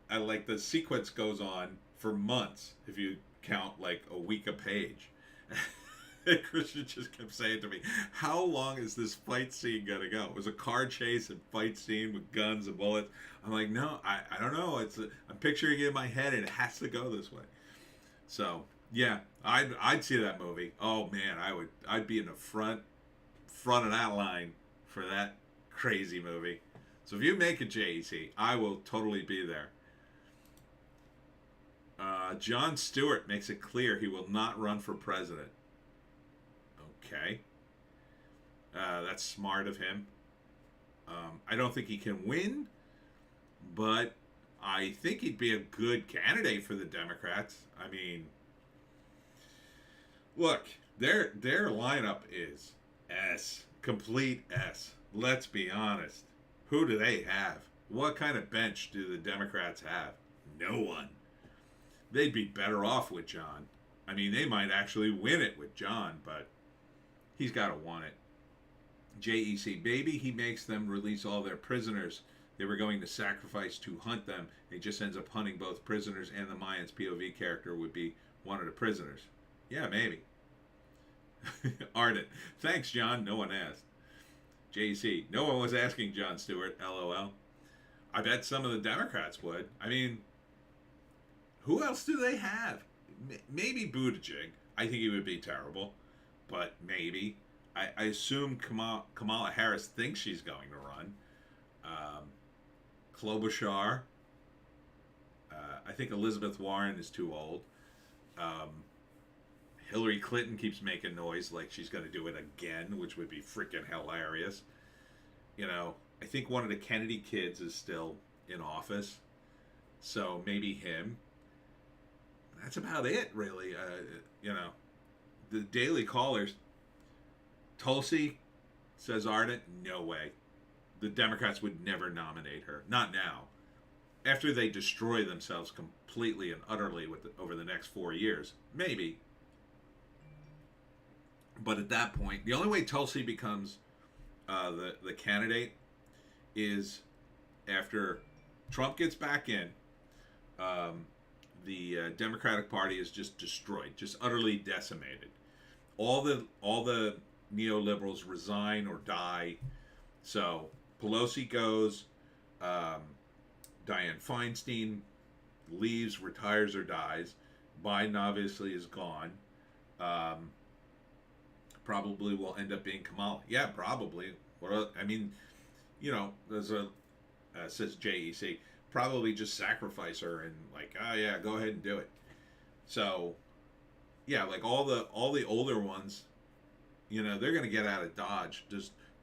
Speaker 1: like the sequence goes on for months if you count like a week a page. And Christian just kept saying to me, how long is this fight scene gonna go? It was a car chase and fight scene with guns and bullets. I'm like, no, I don't know. I'm picturing it in my head and it has to go this way. So yeah, I'd see that movie. Oh man, I'd be in the front of that line for that crazy movie. So if you make a JEC, I will totally be there. Jon Stewart makes it clear he will not run for president. Okay. That's smart of him. I don't think he can win, but I think he'd be a good candidate for the Democrats. I mean, look, their lineup is S. Complete S. Let's be honest. Who do they have? What kind of bench do the Democrats have? No one. They'd be better off with John. I mean, they might actually win it with John, but he's got to want it. JEC, baby, he makes them release all their prisoners they were going to sacrifice to hunt them. He just ends up hunting both prisoners, and the Mayans POV character would be one of the prisoners. Yeah, maybe. Ardent. Thanks, John. No one asked. JC. No one was asking Jon Stewart. LOL. I bet some of the Democrats would. I mean, who else do they have? Maybe Buttigieg. I think he would be terrible, but maybe. I assume Kamala Harris thinks she's going to run. Um, Klobuchar. I think Elizabeth Warren is too old. Um, Hillary Clinton keeps making noise like she's going to do it again, which would be freaking hilarious. You know, I think one of the Kennedy kids is still in office, so maybe him. That's about it, really. You know, the Daily Callers. Tulsi says Ardent, no way. The Democrats would never nominate her. Not now. After they destroy themselves completely and utterly over the next 4 years, maybe. But at that point, the only way Tulsi becomes the candidate is after Trump gets back in. The Democratic Party is just destroyed, just utterly decimated. All the neoliberals resign or die. So Pelosi goes. Dianne Feinstein leaves, retires, or dies. Biden obviously is gone. Probably will end up being Kamala. Yeah, probably. I mean, you know, there's a says JEC. Probably just sacrifice her and like, oh yeah, go ahead and do it. So, yeah, like all the older ones, you know, they're gonna get out of Dodge.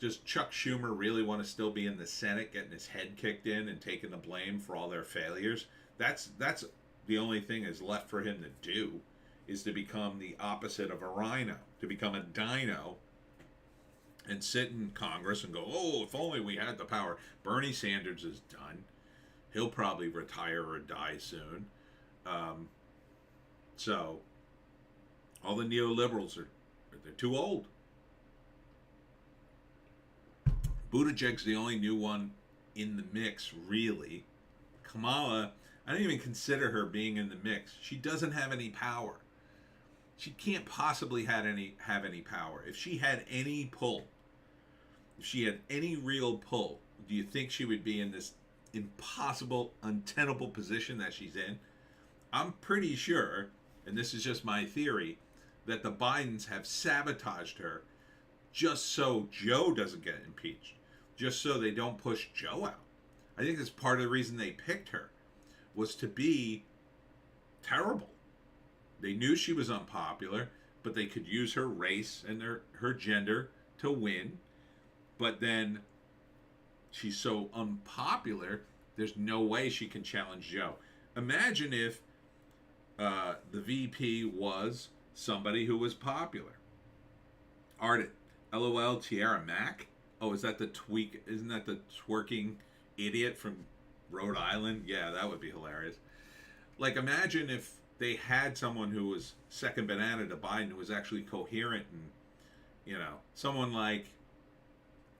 Speaker 1: Does Chuck Schumer really want to still be in the Senate, getting his head kicked in and taking the blame for all their failures? That's the only thing is left for him to do, is to become the opposite of a rhino, to become a dino and sit in Congress and go, oh, if only we had the power. Bernie Sanders is done. He'll probably retire or die soon. So all the neoliberals they're too old. Buttigieg's the only new one in the mix, really. Kamala, I don't even consider her being in the mix. She doesn't have any power. She can't possibly have any power. If she had any pull, if she had any real pull, do you think she would be in this impossible, untenable position that she's in? I'm pretty sure, and this is just my theory, that the Bidens have sabotaged her just so Joe doesn't get impeached, just so they don't push Joe out. I think that's part of the reason they picked her, was to be terrible. They knew she was unpopular, but they could use her race and her gender to win. But then she's so unpopular, there's no way she can challenge Joe. Imagine if the VP was somebody who was popular. Ardent. LOL, Tiara Mack? Oh, is that the tweak? Isn't that the twerking idiot from Rhode Island? Yeah, that would be hilarious. Like, imagine if they had someone who was second banana to Biden, who was actually coherent, and, you know, someone like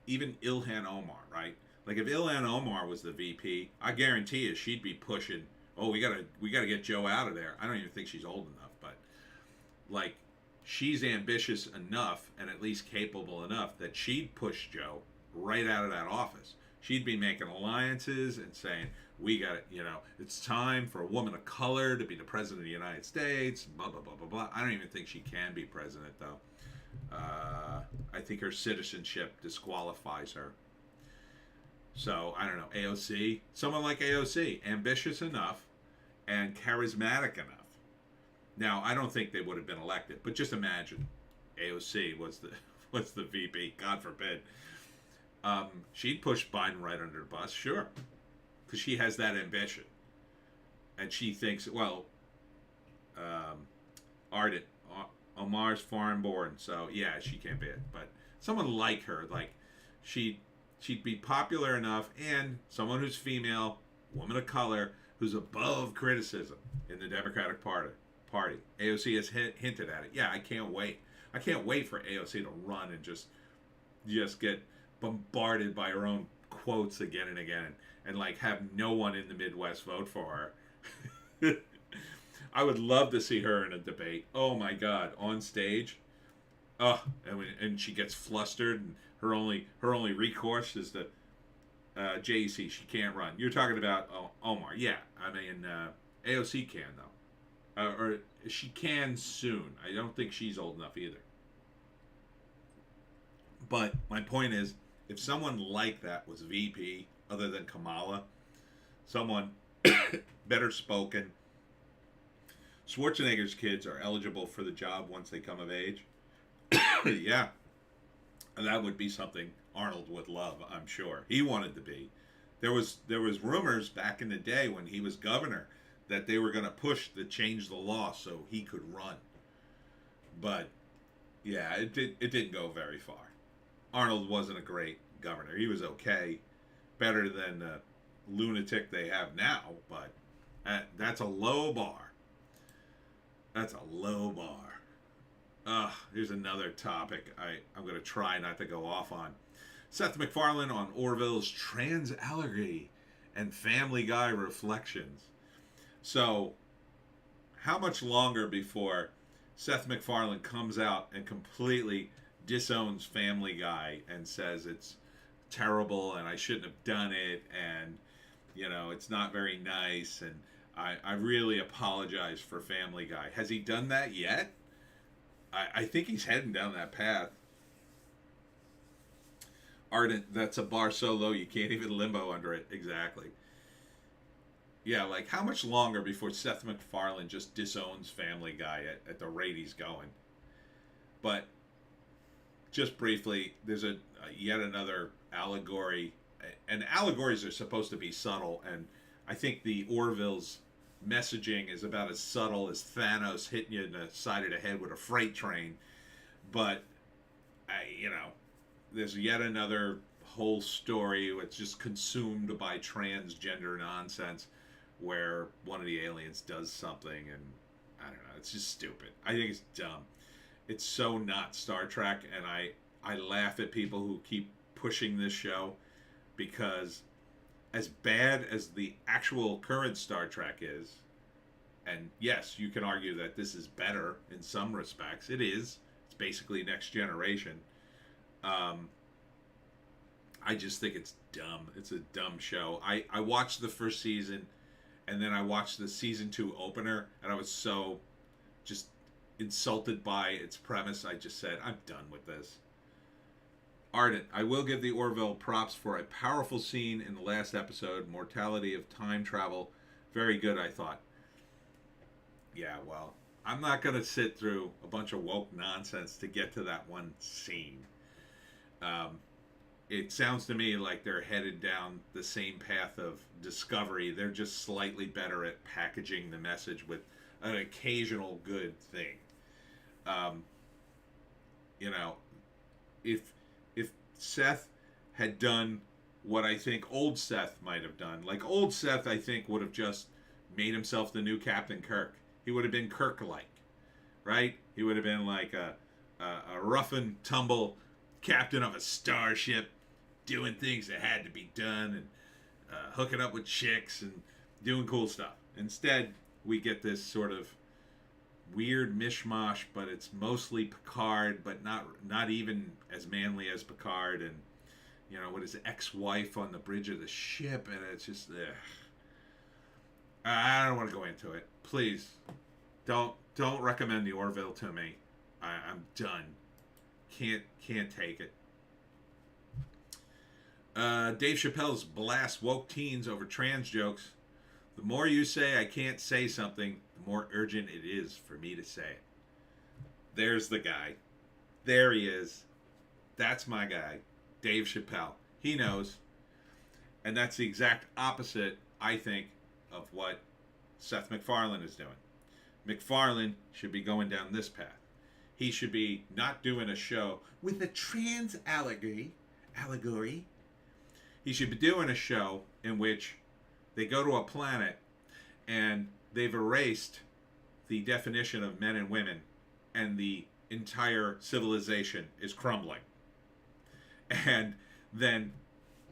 Speaker 1: even Ilhan Omar, right? Like, if Ilhan Omar was the VP, I guarantee you she'd be pushing, oh, we gotta get Joe out of there. I don't even think she's old enough, but like, she's ambitious enough and at least capable enough that she'd push Joe right out of that office. She'd be making alliances and saying, we got it, you know, it's time for a woman of color to be the president of the United States, blah, blah, blah, blah, blah. I don't even think she can be president, though. I think her citizenship disqualifies her. So, I don't know, AOC, someone like AOC, ambitious enough and charismatic enough. Now, I don't think they would have been elected, but just imagine AOC was the VP, God forbid. She'd push Biden right under the bus, sure, because she has that ambition. And she thinks, well, Ardent, Omar's foreign born, so yeah, she can't be it. But someone like her, like, she'd be popular enough, and someone who's female, woman of color, who's above criticism in the Democratic Party. AOC has hinted at it. Yeah, I can't wait. I can't wait for AOC to run and just get bombarded by her own quotes again and again, and like have no one in the Midwest vote for her. I would love to see her in a debate. Oh my God, on stage. Oh, and she gets flustered, and her only recourse is the JEC. She can't run. You're talking about Omar. Yeah, I mean AOC can though, or she can soon. I don't think she's old enough either. But my point is, if someone like that was VP, other than Kamala, someone better spoken. Schwarzenegger's kids are eligible for the job once they come of age. Yeah, that would be something Arnold would love, I'm sure. He wanted to be. There was rumors back in the day when he was governor that they were going to push to change the law so he could run. But yeah, it didn't go very far. Arnold wasn't a great governor. He was okay, better than the lunatic they have now, but that's a low bar. That's a low bar. Here's another topic I'm going to try not to go off on. Seth MacFarlane on Orville's trans allegory and Family Guy reflections. So, how much longer before Seth MacFarlane comes out and completely disowns Family Guy and says it's terrible and I shouldn't have done it and, it's not very nice and I really apologize for Family Guy. Has he done that yet? I think he's heading down that path. Ardent, that's a bar so low you can't even limbo under it. Exactly. Yeah, like how much longer before Seth MacFarlane just disowns Family Guy at the rate he's going? But just briefly, there's yet another allegory, and allegories are supposed to be subtle, and I think the Orville's messaging is about as subtle as Thanos hitting you in the side of the head with a freight train. But there's yet another whole story that's just consumed by transgender nonsense where one of the aliens does something and I don't know, it's just stupid. I think it's dumb. It's so not Star Trek, and I laugh at people who keep pushing this show because as bad as the actual current Star Trek is, and yes, you can argue that this is better in some respects. It is. It's basically Next Generation. I just think it's dumb. It's a dumb show. I watched the first season, and then I watched the season 2 opener, and I was so just insulted by its premise. I just said, I'm done with this. Ardent, I will give the Orville props for a powerful scene in the last episode, Mortality of Time Travel. Very good, I thought. Yeah, well, I'm not going to sit through a bunch of woke nonsense to get to that one scene. It sounds to me like they're headed down the same path of Discovery. They're just slightly better at packaging the message with an occasional good thing. If Seth had done what I think old Seth might have done, like old Seth, I think would have just made himself the new Captain Kirk. He would have been Kirk-like, right? He would have been like a rough and tumble captain of a starship, doing things that had to be done and hooking up with chicks and doing cool stuff. Instead, we get this sort of weird mishmash, but it's mostly Picard, but not even as manly as Picard, and with his ex-wife on the bridge of the ship, and it's just I don't want to go into it. Please, don't recommend the Orville to me. I'm done. Can't take it. Dave Chappelle's blast woke teens over trans jokes. The more you say I can't say something, the more urgent it is for me to say it. There's the guy. There he is. That's my guy, Dave Chappelle. He knows. And that's the exact opposite, I think, of what Seth MacFarlane is doing. MacFarlane should be going down this path. He should be not doing a show with a trans allegory. He should be doing a show in which they go to a planet and they've erased the definition of men and women, and the entire civilization is crumbling. And then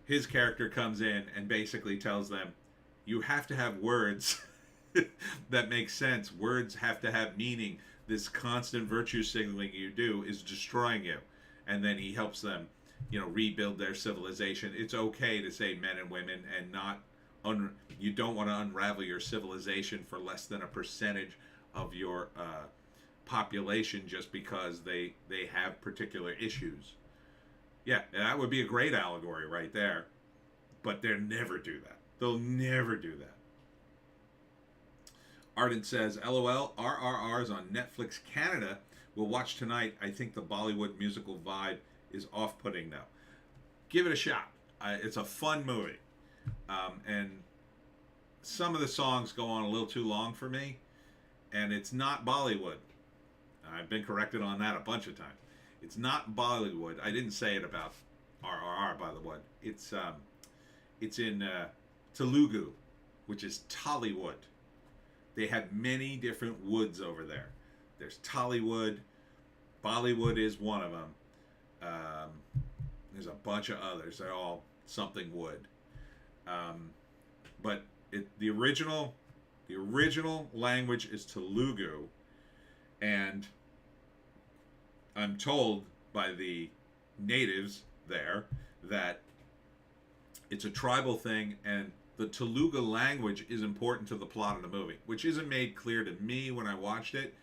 Speaker 1: his character comes in and basically tells them, you have to have words that makes sense. Words have to have meaning. This constant virtue signaling you do is destroying you. And then he helps them, rebuild their civilization. It's okay to say men and women and not you don't want to unravel your civilization for less than a percentage of your population just because they have particular issues. Yeah, that would be a great allegory right there. But they'll never do that. They'll never do that. Ardent says, LOL, RRR's on Netflix Canada. We'll watch tonight. I think the Bollywood musical vibe is off-putting now. Give it a shot. It's a fun movie. And some of the songs go on a little too long for me. And it's not Bollywood. I've been corrected on that a bunch of times. It's not Bollywood. I didn't say it about RRR, by the way. It's in Telugu, which is Tollywood. They have many different woods over there. There's Tollywood. Bollywood is one of them. There's a bunch of others. They're all something wood. But the original language is Telugu, and I'm told by the natives there that it's a tribal thing, and the Telugu language is important to the plot of the movie, which isn't made clear to me when I watched it.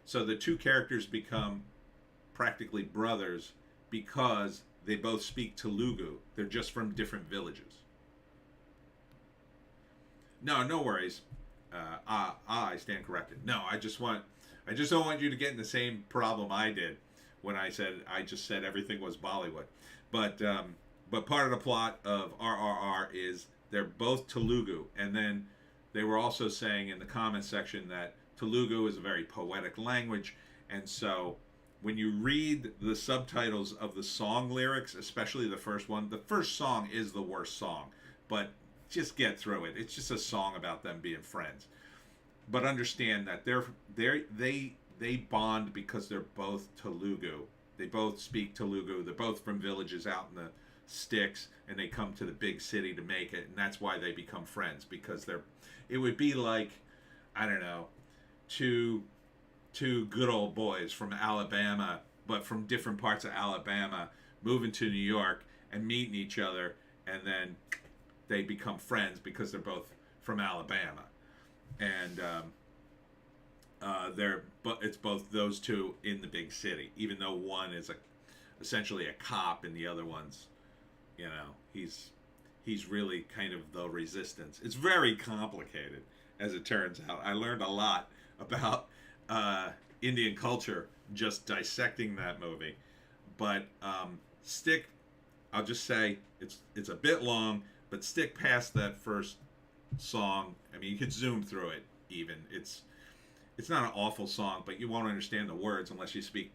Speaker 1: So the two characters become practically brothers because they both speak Telugu. They're just from different villages. No worries. I stand corrected. No, I just don't want you to get in the same problem I did when I just said everything was Bollywood. But part of the plot of RRR is they're both Telugu, and then they were also saying in the comment section that Telugu is a very poetic language, and so when you read the subtitles of the song lyrics, especially the first one, the first song is the worst song, but just get through it. It's just a song about them being friends. But understand that they bond because they're both Telugu. They both speak Telugu. They're both from villages out in the sticks, and they come to the big city to make it, and that's why they become friends, because it would be like, I don't know, two good old boys from Alabama, but from different parts of Alabama, moving to New York and meeting each other, and then they become friends because they're both from Alabama, and it's both those two in the big city, even though one is essentially a cop and the other one's, he's really kind of the resistance. It's very complicated, as it turns out. I learned a lot about Indian culture just dissecting that movie. But I'll just say it's a bit long, but stick past that first song. I mean, you could zoom through it even. It's not an awful song, but you won't understand the words unless you speak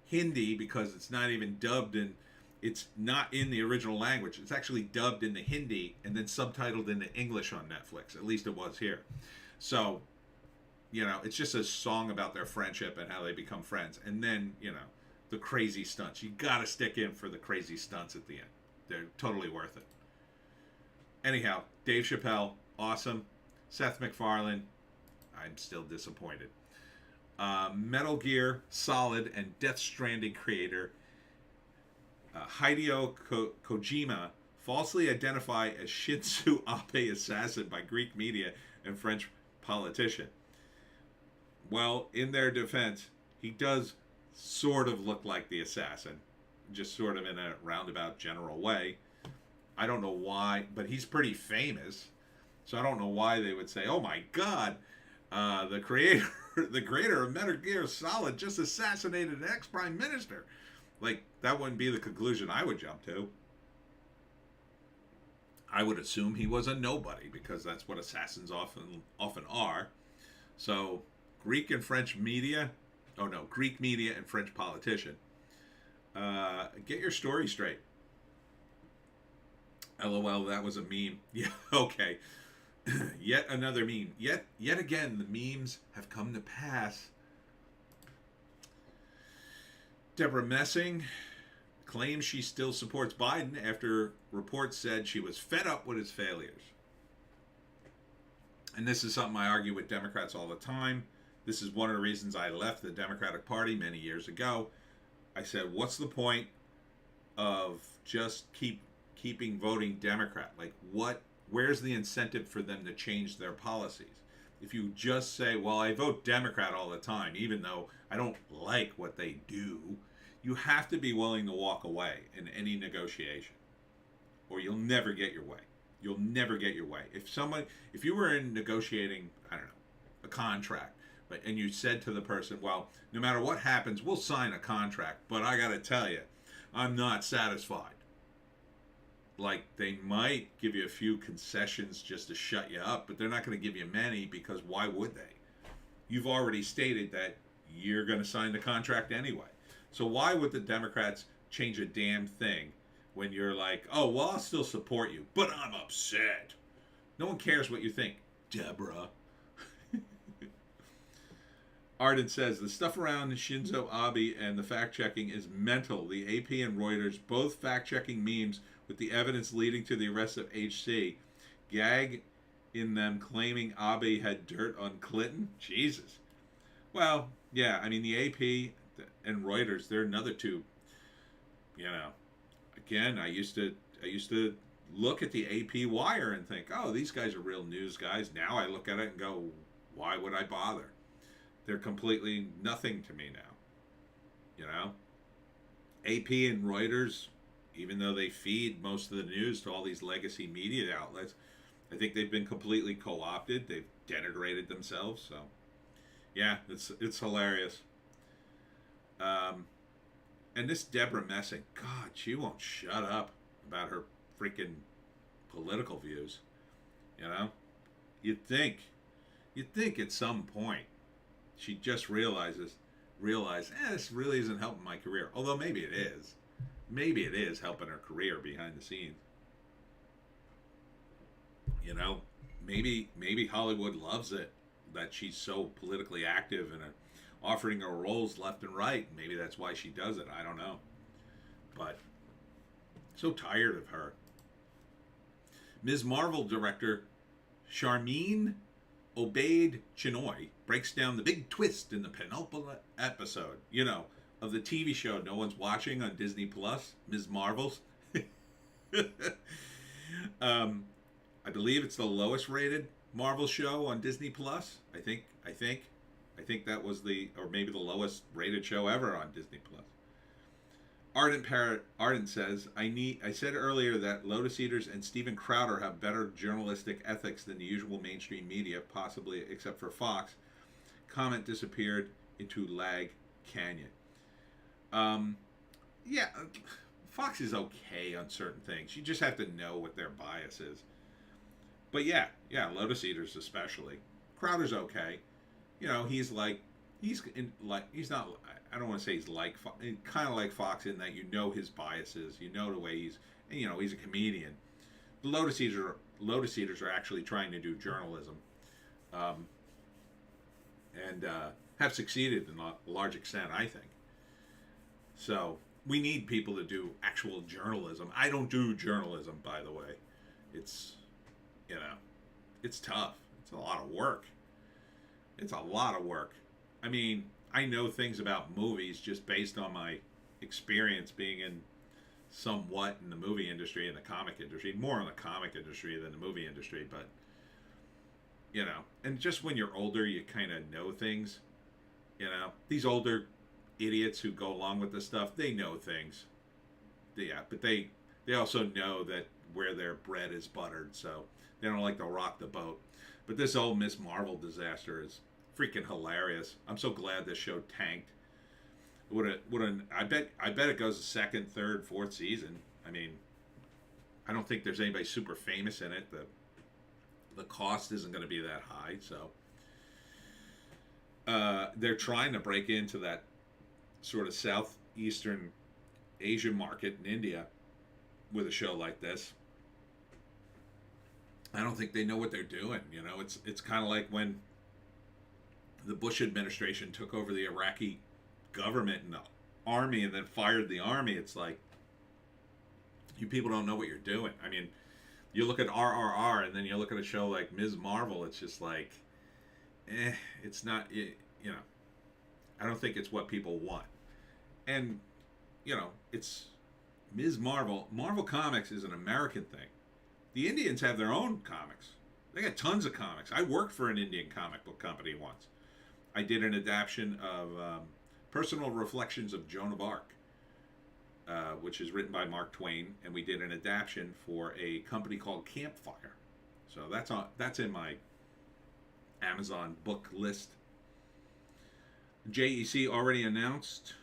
Speaker 1: Hindi, because it's not even dubbed in. It's not in the original language. It's actually dubbed into Hindi and then subtitled into English on Netflix. At least it was here. So, it's just a song about their friendship and how they become friends. And then, the crazy stunts. You got to stick in for the crazy stunts at the end. They're totally worth it. Anyhow, Dave Chappelle, awesome. Seth MacFarlane, I'm still disappointed. Metal Gear Solid and Death Stranding creator Hideo Kojima falsely identified as Shinzo Abe assassin by Greek media and French politician. Well, in their defense, he does sort of look like the assassin, just sort of in a roundabout general way. I don't know why, but he's pretty famous, so I don't know why they would say, "Oh my God, the creator of Metal Gear Solid just assassinated an ex-prime minister." Like, that wouldn't be the conclusion I would jump to. I would assume he was a nobody, because that's what assassins often are. So, Greek and French media, Greek media and French politician, get your story straight. LOL, that was a meme. Yeah, okay. Yet another meme. Yet again, the memes have come to pass. Deborah Messing claims she still supports Biden after reports said she was fed up with his failures. And this is something I argue with Democrats all the time. This is one of the reasons I left the Democratic Party many years ago. I said, what's the point of just keeping voting Democrat? Like, where's the incentive for them to change their policies? If you just say, well, I vote Democrat all the time, even though I don't like what they do, you have to be willing to walk away in any negotiation, or you'll never get your way. You'll never get your way. If you were in negotiating, I don't know, a contract, and you said to the person, well, no matter what happens, we'll sign a contract, but I got to tell you, I'm not satisfied. Like, they might give you a few concessions just to shut you up, but they're not going to give you many, because why would they? You've already stated that you're going to sign the contract anyway. So why would the Democrats change a damn thing when you're like, oh, well, I'll still support you, but I'm upset? No one cares what you think, Deborah. Arden says, the stuff around Shinzo Abe and the fact-checking is mental. The AP and Reuters, both fact-checking memes with the evidence leading to the arrest of HC. Gag in them claiming Abe had dirt on Clinton? Jesus. Well, yeah, I mean, the AP and Reuters, they're another two. You know, again, I used to look at the AP wire and think, oh, these guys are real news guys. Now I look at it and go, why would I bother? They're completely nothing to me now. You know? AP and Reuters, even though they feed most of the news to all these legacy media outlets, I think they've been completely co-opted. They've denigrated themselves. So, yeah, it's hilarious. And this Deborah Messing, God, she won't shut up about her freaking political views. You know? You'd think at some point she just realize, this really isn't helping my career. Although maybe it is. Maybe it is helping her career behind the scenes. You know, maybe Hollywood loves it that she's so politically active and offering her roles left and right. Maybe that's why she does it. I don't know. But so tired of her. Ms. Marvel director Charmine Obaid Chinoy breaks down the big twist in the penultimate episode, you know, of the TV show no one's watching on Disney Plus, Ms. Marvel's. I believe it's the lowest rated Marvel show on Disney Plus. I think that was or maybe the lowest rated show ever on Disney Plus. Ardent says, I said earlier that Lotus Eaters and Steven Crowder have better journalistic ethics than the usual mainstream media, possibly except for Fox. Comment disappeared into Lag Canyon. Yeah, Fox is okay on certain things. You just have to know what their bias is. But yeah, Lotus Eaters especially. Crowder's okay. You know, he's not. I don't want to say he's like, kind of like Fox in that you know his biases, you know the way he's a comedian. The Lotus Eaters are actually trying to do journalism, and have succeeded in a large extent, I think. So we need people to do actual journalism. I don't do journalism, by the way. It's, it's tough. It's a lot of work. I mean, I know things about movies just based on my experience being somewhat in the movie industry and the comic industry, more in the comic industry than the movie industry, but, and just when you're older, you kind of know things, these older idiots who go along with this stuff, they know things. Yeah, but they also know that where their bread is buttered, so they don't like to rock the boat. But this whole Miss Marvel disaster is freaking hilarious. I'm so glad this show tanked. I bet it goes a second, third, fourth season. I mean, I don't think there's anybody super famous in it. The cost isn't going to be that high, so they're trying to break into that sort of southeastern Asia market in India with a show like this. I don't think they know what they're doing. It's kind of like when the Bush administration took over the Iraqi government and the army and then fired the army. It's like, you people don't know what you're doing. I mean, You look at RRR, and then you look at a show like Ms. Marvel. It's just like, it's not. You know, I don't think it's what people want. And it's Ms. Marvel. Marvel Comics is an American thing. The Indians have their own comics. They got tons of comics. I worked for an Indian comic book company once. I did an adaptation of Personal Reflections of Joan of Arc, which is written by Mark Twain, and we did an adaptation for a company called Campfire. So that's in my Amazon book list. JEC already announced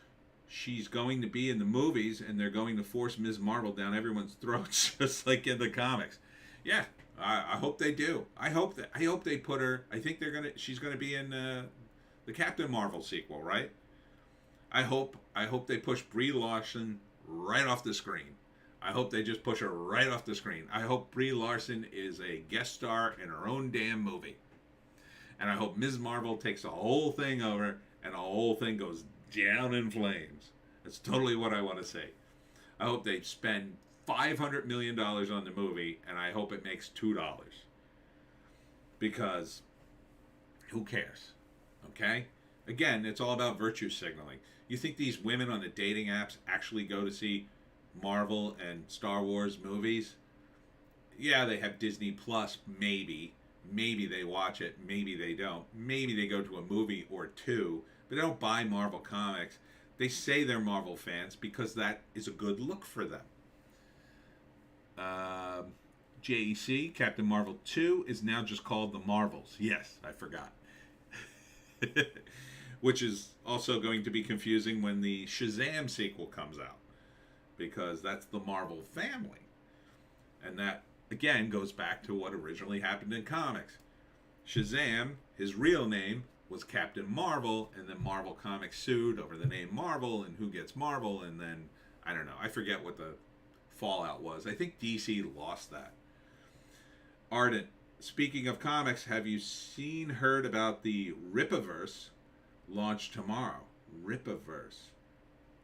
Speaker 1: she's going to be in the movies, and they're going to force Ms. Marvel down everyone's throats, just like in the comics. Yeah, I hope they do. I hope they put her. I think she's gonna be in the Captain Marvel sequel, right? I hope they push Brie Larson right off the screen. I hope they just push her right off the screen. I hope Brie Larson is a guest star in her own damn movie. And I hope Ms. Marvel takes the whole thing over and the whole thing goes down in flames. That's totally what I want to say. I hope they spend $500 million on the movie, and I hope it makes $2. Because who cares? Okay? Again, it's all about virtue signaling. You think these women on the dating apps actually go to see Marvel and Star Wars movies? Yeah, they have Disney Plus, maybe. Maybe they watch it, maybe they don't. Maybe they go to a movie or two, but they don't buy Marvel comics. They say they're Marvel fans because that is a good look for them. JEC, Captain Marvel 2 is now just called The Marvels. Yes, I forgot. Which is also going to be confusing when the Shazam sequel comes out, because that's the Marvel family. And that, again, goes back to what originally happened in comics. Shazam, his real name, was Captain Marvel, and then Marvel Comics sued over the name Marvel and who gets Marvel, and then, I don't know, I forget what the fallout was. I think DC lost that. Ardent, speaking of comics, have you heard about the Rippaverse launched tomorrow? Rippaverse.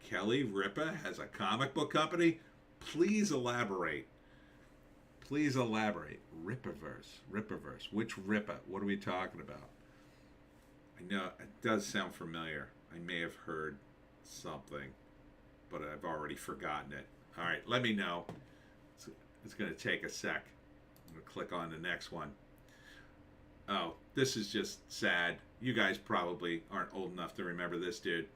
Speaker 1: Kelly Ripa has a comic book company? Please elaborate. Please elaborate. Rippaverse. Which Rippa? What are we talking about? I know it does sound familiar. I may have heard something, but I've already forgotten it. All right, let me know. It's going to take a sec. I'm going to click on the next one. Oh, this is just sad. You guys probably aren't old enough to remember this dude.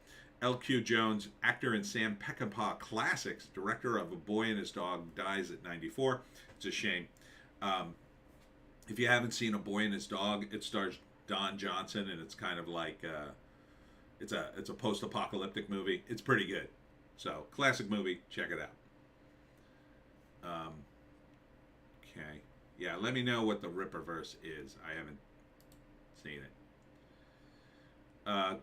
Speaker 1: L.Q. Jones, actor in Sam Peckinpah classics, director of A Boy and His Dog, dies at 94. It's a shame. If you haven't seen A Boy and His Dog, it stars Don Johnson, and it's kind of like it's a post-apocalyptic movie. It's pretty good. So, classic movie. Check it out. Okay. Yeah, let me know what the Rippaverse is. I haven't seen it.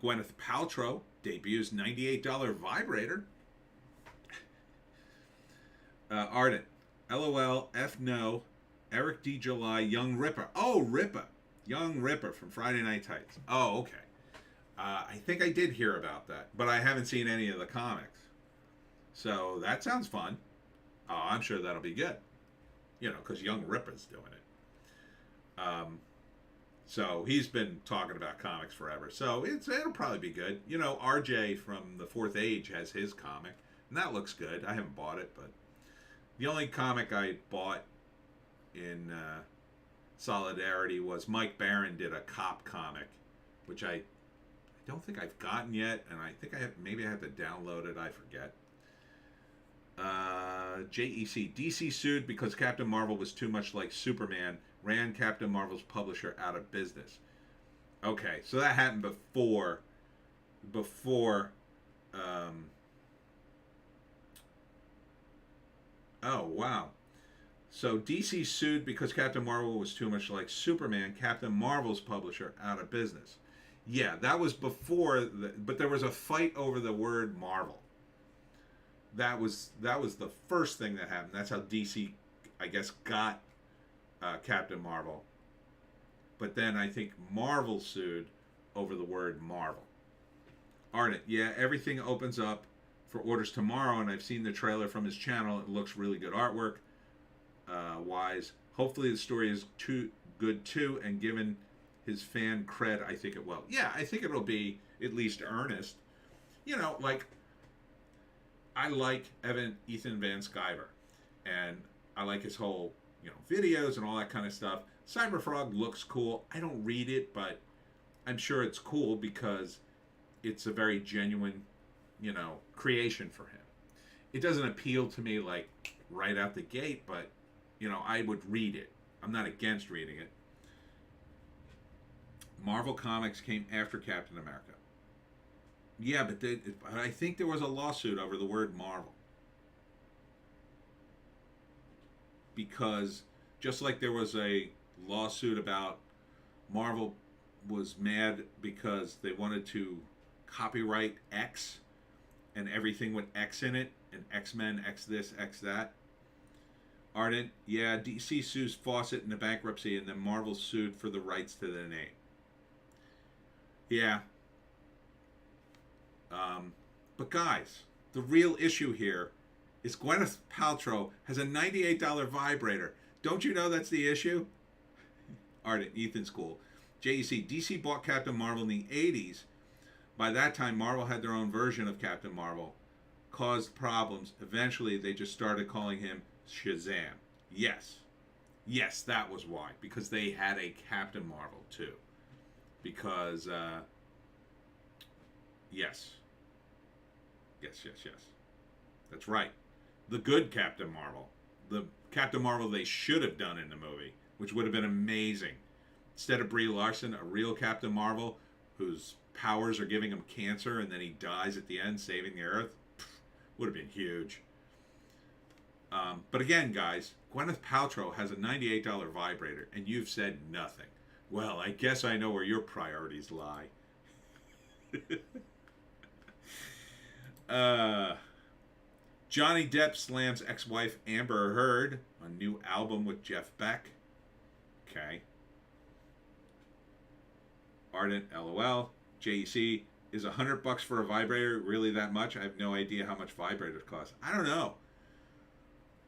Speaker 1: Gwyneth Paltrow debuts $98 vibrator. Ardent. LOL, F no, Eric D. July, Young Ripper. Oh, Ripper. Young Ripper from Friday Night Tights. Oh, okay. I think I did hear about that, but I haven't seen any of the comics. So that sounds fun. Oh, I'm sure that'll be good. You know, because Young Ripper's doing it. So he's been talking about comics forever. So it'll probably be good. You know, RJ from The Fourth Age has his comic, and that looks good. I haven't bought it, but the only comic I bought in solidarity was Mike Barron did a cop comic, which I don't think I've gotten yet, and I think maybe I have to download it. I forget. JEC. DC sued because Captain Marvel was too much like Superman, ran Captain Marvel's publisher out of business. Okay, so that happened before oh, wow. So DC sued because Captain Marvel was too much like Superman, Captain Marvel's publisher, out of business. Yeah, that was before, but there was a fight over the word Marvel. That was the first thing that happened. That's how DC, I guess, got Captain Marvel. But then I think Marvel sued over the word Marvel. Ardent, yeah, everything opens up for orders tomorrow, and I've seen the trailer from his channel. It looks really good artwork. wise. Hopefully the story is too good too, and given his fan cred, I think it will. Yeah, I think it'll be at least earnest. You know, like I like Ethan Van Sciver, and I like his whole videos and all that kind of stuff. Cyberfrog looks cool. I don't read it, but I'm sure it's cool because it's a very genuine, creation for him. It doesn't appeal to me like right out the gate, but I would read it. I'm not against reading it. Marvel Comics came after Captain America. Yeah, but I think there was a lawsuit over the word Marvel. Because just like there was a lawsuit about Marvel was mad because they wanted to copyright X and everything with X in it, and X-Men, X this, X that. Ardent, yeah, DC sues Fawcett in the bankruptcy, and then Marvel sued for the rights to the name. Yeah. But guys, the real issue here is Gwyneth Paltrow has a $98 vibrator. Don't you know that's the issue? Ardent, Ethan's cool. JEC, DC bought Captain Marvel in the 80s. By that time, Marvel had their own version of Captain Marvel. Caused problems. Eventually, they just started calling him Shazam. Yes. Yes, that was why. Because they had a Captain Marvel, too. Because, yes. Yes. That's right. The good Captain Marvel. The Captain Marvel they should have done in the movie, which would have been amazing. Instead of Brie Larson, a real Captain Marvel whose powers are giving him cancer and then he dies at the end saving the Earth, would have been huge. But again, guys, Gwyneth Paltrow has a $98 vibrator and you've said nothing. Well, I guess I know where your priorities lie. Johnny Depp slams ex-wife Amber Heard on new album with Jeff Beck. Okay. Ardent, LOL. JEC, is $100 for a vibrator really that much? I have no idea how much vibrators cost. I don't know.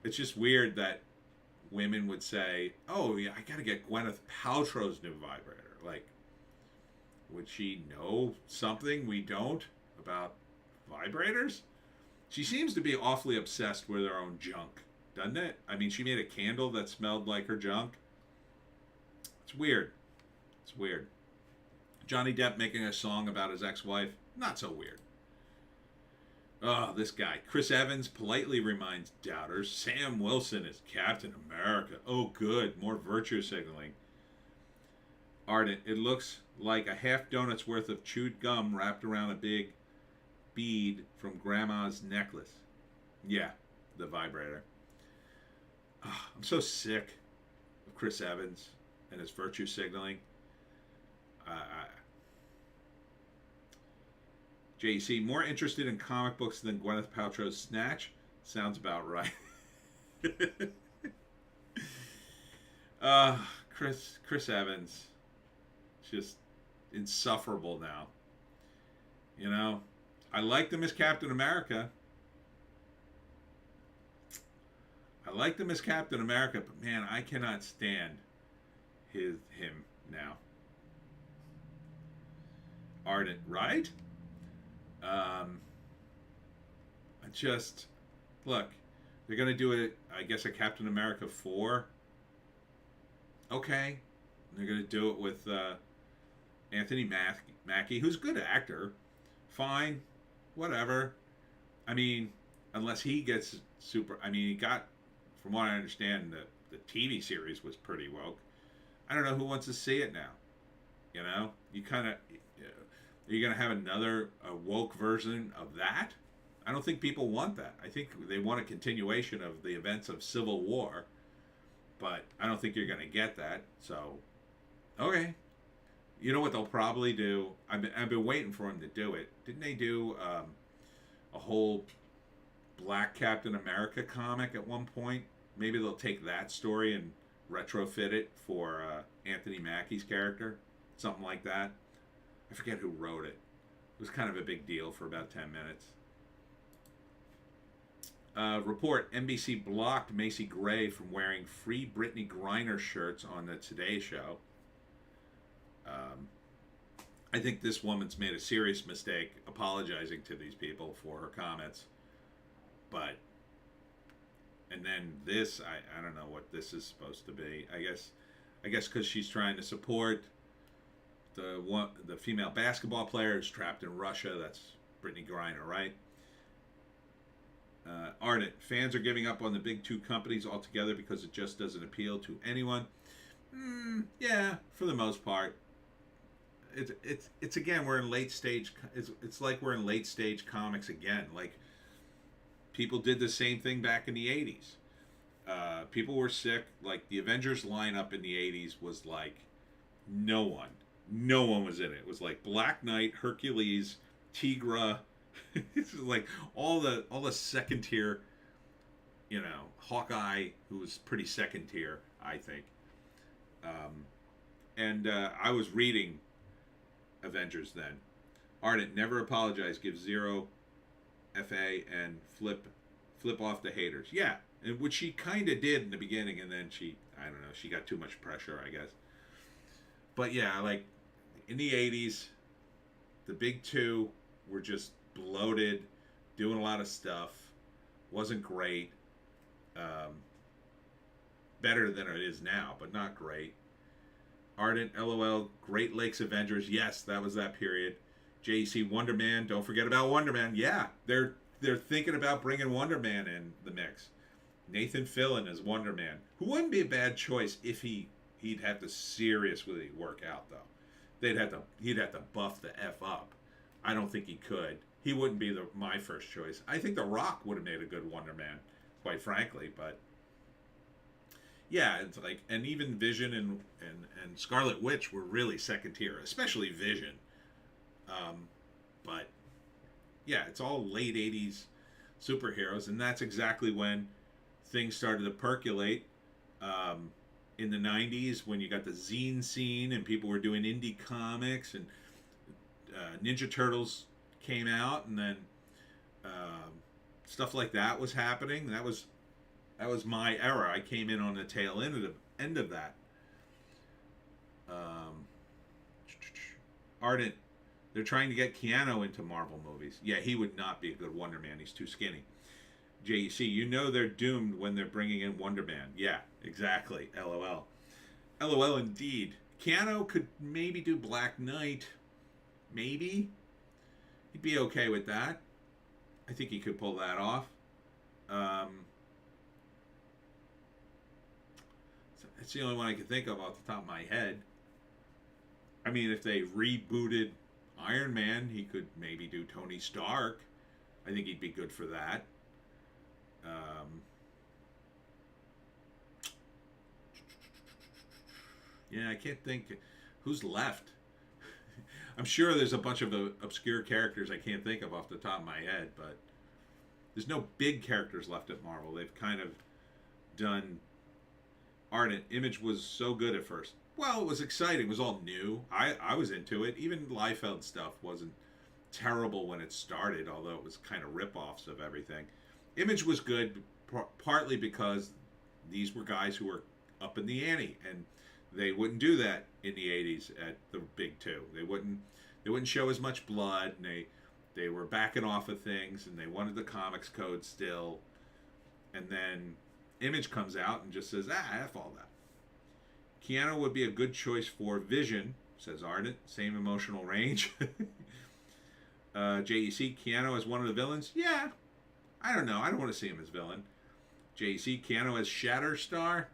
Speaker 1: It's just weird that women would say, oh, yeah, I got to get Gwyneth Paltrow's new vibrator. Like, would she know something we don't about vibrators? She seems to be awfully obsessed with her own junk, doesn't it? I mean, she made a candle that smelled like her junk. It's weird. It's weird. Johnny Depp making a song about his ex-wife, not so weird. Oh, this guy. Chris Evans politely reminds doubters Sam Wilson is Captain America. Oh, good. More virtue signaling. Ardent, it looks like a half donut's worth of chewed gum wrapped around a big bead from Grandma's necklace. Yeah, the vibrator. Oh, I'm so sick of Chris Evans and his virtue signaling. JC, more interested in comic books than Gwyneth Paltrow's Snatch? Sounds about right. Chris Evans. Just insufferable now. You know? I liked him as Captain America. But man, I cannot stand him now. Ardent, right? Look, they're gonna do it. I guess a Captain America 4. Okay, they're gonna do it with Anthony Mackie, who's a good actor. Fine, whatever. I mean, unless he gets super. I mean, he got, from what I understand, the TV series was pretty woke. I don't know who wants to see it now. You know, you kind of. Are you going to have another woke version of that? I don't think people want that. I think they want a continuation of the events of Civil War, but I don't think you're going to get that. So, okay. You know what they'll probably do? I've been waiting for them to do it. Didn't they do a whole Black Captain America comic at one point? Maybe they'll take that story and retrofit it for Anthony Mackie's character. Something like that. I forget who wrote it. It was kind of a big deal for about 10 minutes. Report: NBC blocked Macy Gray from wearing free Brittany Griner shirts on the Today Show. I think this woman's made a serious mistake apologizing to these people for her comments. But, and then this, I don't know what this is supposed to be. I guess because she's trying to support the female basketball player who's trapped in Russia. That's Brittany Griner, right? Ardent: fans are giving up on the big two companies altogether because it just doesn't appeal to anyone. Yeah, for the most part. It's again, we're in late stage. It's like we're in late stage comics again. Like, people did the same thing back in the 80s. People were sick. Like, the Avengers lineup in the 80s was like no one was in it. It was like Black Knight, Hercules, Tigra. It's like all the second tier, Hawkeye, who was pretty second tier, I think. And I was reading Avengers then. Ardent: never apologize, give zero FA, and flip off the haters. Yeah, and which she kind of did in the beginning, and then she got too much pressure, I guess. But yeah, like in the 80s, the big two were just bloated, doing a lot of stuff. Wasn't great. Better than it is now, but not great. Ardent: LOL, Great Lakes Avengers. Yes, that was that period. JEC: Wonder Man. Don't forget about Wonder Man. Yeah, they're thinking about bringing Wonder Man in the mix. Nathan Fillion as Wonder Man, who wouldn't be a bad choice if he'd have to seriously work out though. He'd have to buff the F up. I don't think he could. He wouldn't be my first choice. I think The Rock would have made a good Wonder Man, quite frankly, but yeah, it's like, and even Vision and Scarlet Witch were really second tier, especially Vision. But yeah, it's all late 80s superheroes, and that's exactly when things started to percolate. In the 90s, when you got the zine scene and people were doing indie comics, and Ninja Turtles came out, and then stuff like that was happening. That was my era. I came in on the tail end of that. Ardent: they're trying to get Keanu into Marvel movies. Yeah, he would not be a good Wonder Man. He's too skinny. JEC: they're doomed when they're bringing in Wonder Man. Yeah, exactly. LOL. LOL indeed. Keanu could maybe do Black Knight. Maybe. He'd be okay with that. I think he could pull that off. It's the only one I can think of off the top of my head. I mean, if they rebooted Iron Man, he could maybe do Tony Stark. I think he'd be good for that. Yeah, I can't think who's left. I'm sure there's a bunch of obscure characters I can't think of off the top of my head, but there's no big characters left at Marvel. They've kind of done. Ardent: Image was so good at first. Well, it was exciting. It was all new. I was into it. Even Liefeld stuff wasn't terrible when it started, although it was kind of rip-offs of everything. Image was good, partly because these were guys who were up in the ante, and they wouldn't do that in the 80s at the big two. They wouldn't show as much blood, and they were backing off of things, and they wanted the comics code still. And then Image comes out and just says, F all that. Keanu would be a good choice for Vision, says Ardent. Same emotional range. JEC: Keanu as one of the villains? Yeah. I don't know. I don't want to see him as villain. JEC: Keanu as Shatterstar?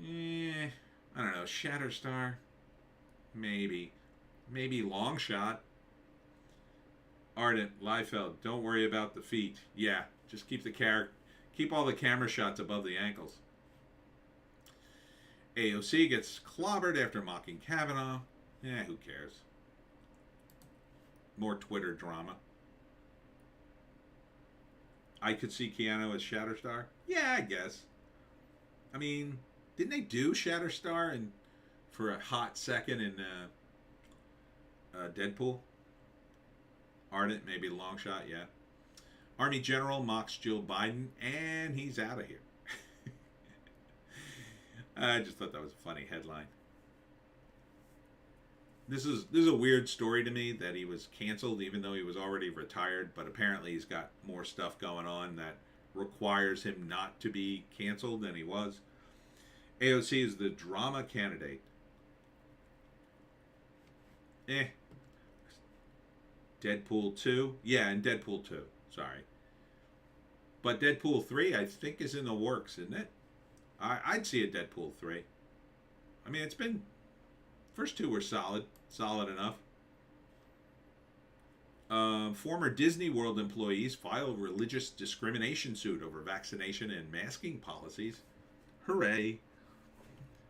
Speaker 1: I don't know. Shatterstar? Maybe. Maybe Longshot. Ardent: Liefeld: don't worry about the feet. Yeah, just keep all the camera shots above the ankles. AOC gets clobbered after mocking Kavanaugh. Yeah, who cares? More Twitter drama. I could see Keanu as Shatterstar. Yeah, I guess. I mean, didn't they do Shatterstar for a hot second in Deadpool? Ardent: maybe Longshot, yeah. Army general mocks Jill Biden, and he's out of here. I just thought that was a funny headline. This is a weird story to me that he was canceled even though he was already retired, but apparently he's got more stuff going on that requires him not to be canceled than he was. AOC is the drama candidate. Deadpool 2. Yeah, and Deadpool 2. Sorry. But Deadpool 3, I think, is in the works, isn't it? I'd see a Deadpool 3. I mean, it's been... First two were solid. Solid enough. Former Disney World employees file religious discrimination suit over vaccination and masking policies. Hooray.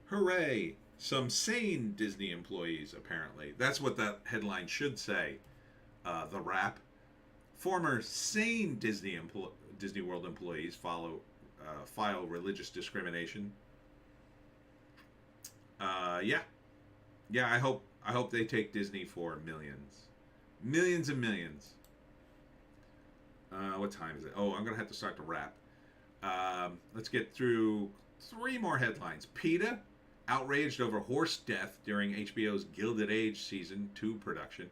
Speaker 1: Hooray. Some sane Disney employees, apparently. That's what that headline should say. The rap. Former sane Disney World employees file religious discrimination. Yeah. I hope they take Disney for millions and millions. What time is it? Oh, I'm gonna have to start to wrap. Let's get through 3 more headlines. PETA outraged over horse death during HBO's Gilded Age season 2 production.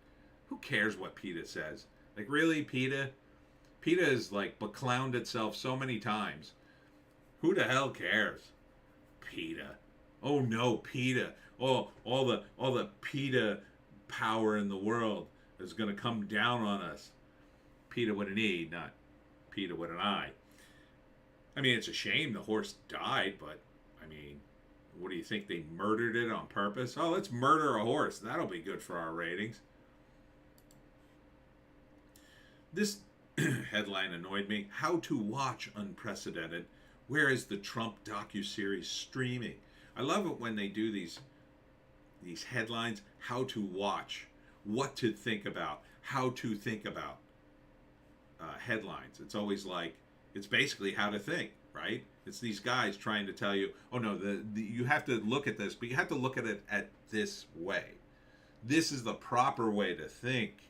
Speaker 1: Who cares what PETA says? Like, really, PETA? PETA has like beclowned itself so many times. Who the hell cares? PETA. Oh no, PETA. Oh, all the PETA power in the world is going to come down on us. PETA with an E, not PETA with an I. I mean, it's a shame the horse died, but I mean, what do you think? They murdered it on purpose? Oh, let's murder a horse. That'll be good for our ratings. This headline annoyed me. How to watch Unprecedented. Where is the Trump docuseries streaming? I love it when they do these headlines. How to watch. What to think about. How to think about headlines. It's always like, it's basically how to think, right? It's these guys trying to tell you, oh no, you have to look at this, but you have to look at it at this way. This is the proper way to think.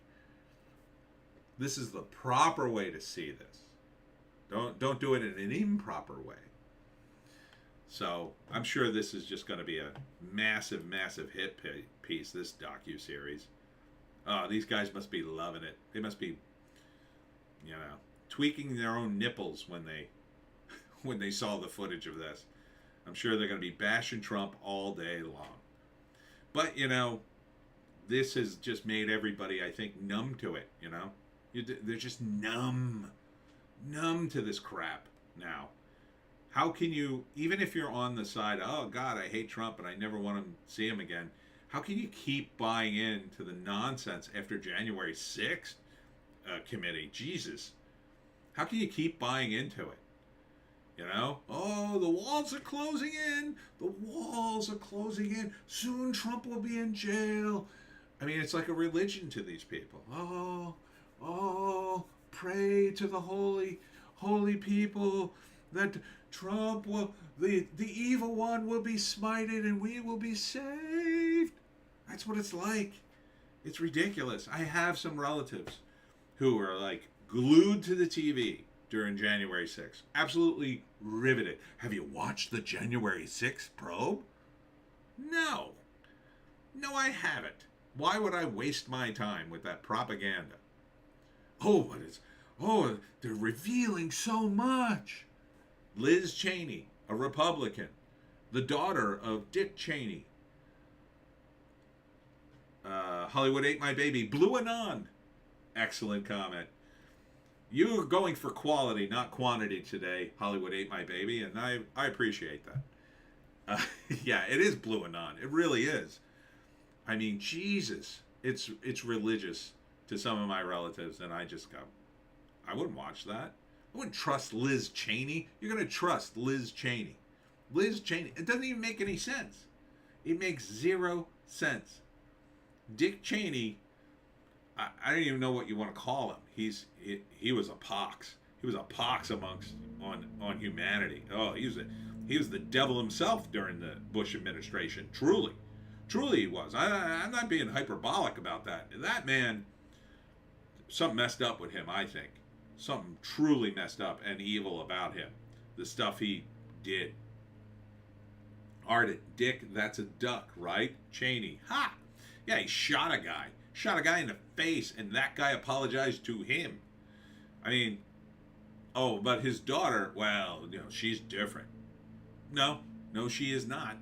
Speaker 1: This is the proper way to see this. Don't do it in an improper way. So I'm sure this is just going to be a massive, massive hit piece, this docuseries. Oh, these guys must be loving it. They must be, tweaking their own nipples when they saw the footage of this. I'm sure they're going to be bashing Trump all day long. But, this has just made everybody, I think, numb to it, They're just numb to this crap now. How can you, even if you're on the side, oh God, I hate Trump and I never want to see him again, how can you keep buying into the nonsense after January 6th committee? Jesus. How can you keep buying into it? Oh, the walls are closing in. The walls are closing in. Soon Trump will be in jail. I mean, it's like a religion to these people. Oh, pray to the holy people that Trump will, the evil one will be smited and we will be saved. That's what it's like. It's ridiculous. I have some relatives who are like glued to the TV during January 6th. Absolutely riveted. Have you watched the January 6th probe? No, I haven't. Why would I waste my time with that propaganda? Oh, they're revealing so much. Liz Cheney, a Republican, the daughter of Dick Cheney. Hollywood ate my baby. Blue Anon. Excellent comment. You're going for quality, not quantity today. Hollywood ate my baby, and I appreciate that. Yeah, it is Blue Anon. It really is. I mean, Jesus, it's religious to some of my relatives, and I just go, I wouldn't watch that. I wouldn't trust Liz Cheney. You're going to trust Liz Cheney. Liz Cheney. It doesn't even make any sense. It makes 0 sense. Dick Cheney, I don't even know what you want to call him. He was a pox. He was a pox on humanity. Oh, he was the devil himself during the Bush administration. Truly he was. I'm not being hyperbolic about that. That man, something messed up with him, I think. something truly messed up and evil about him. The stuff he did. Art Dick, that's a duck, right? Cheney. Ha! Yeah, he shot a guy. Shot a guy in the face, and that guy apologized to him. I mean, oh, but his daughter, well, she's different. No, she is not.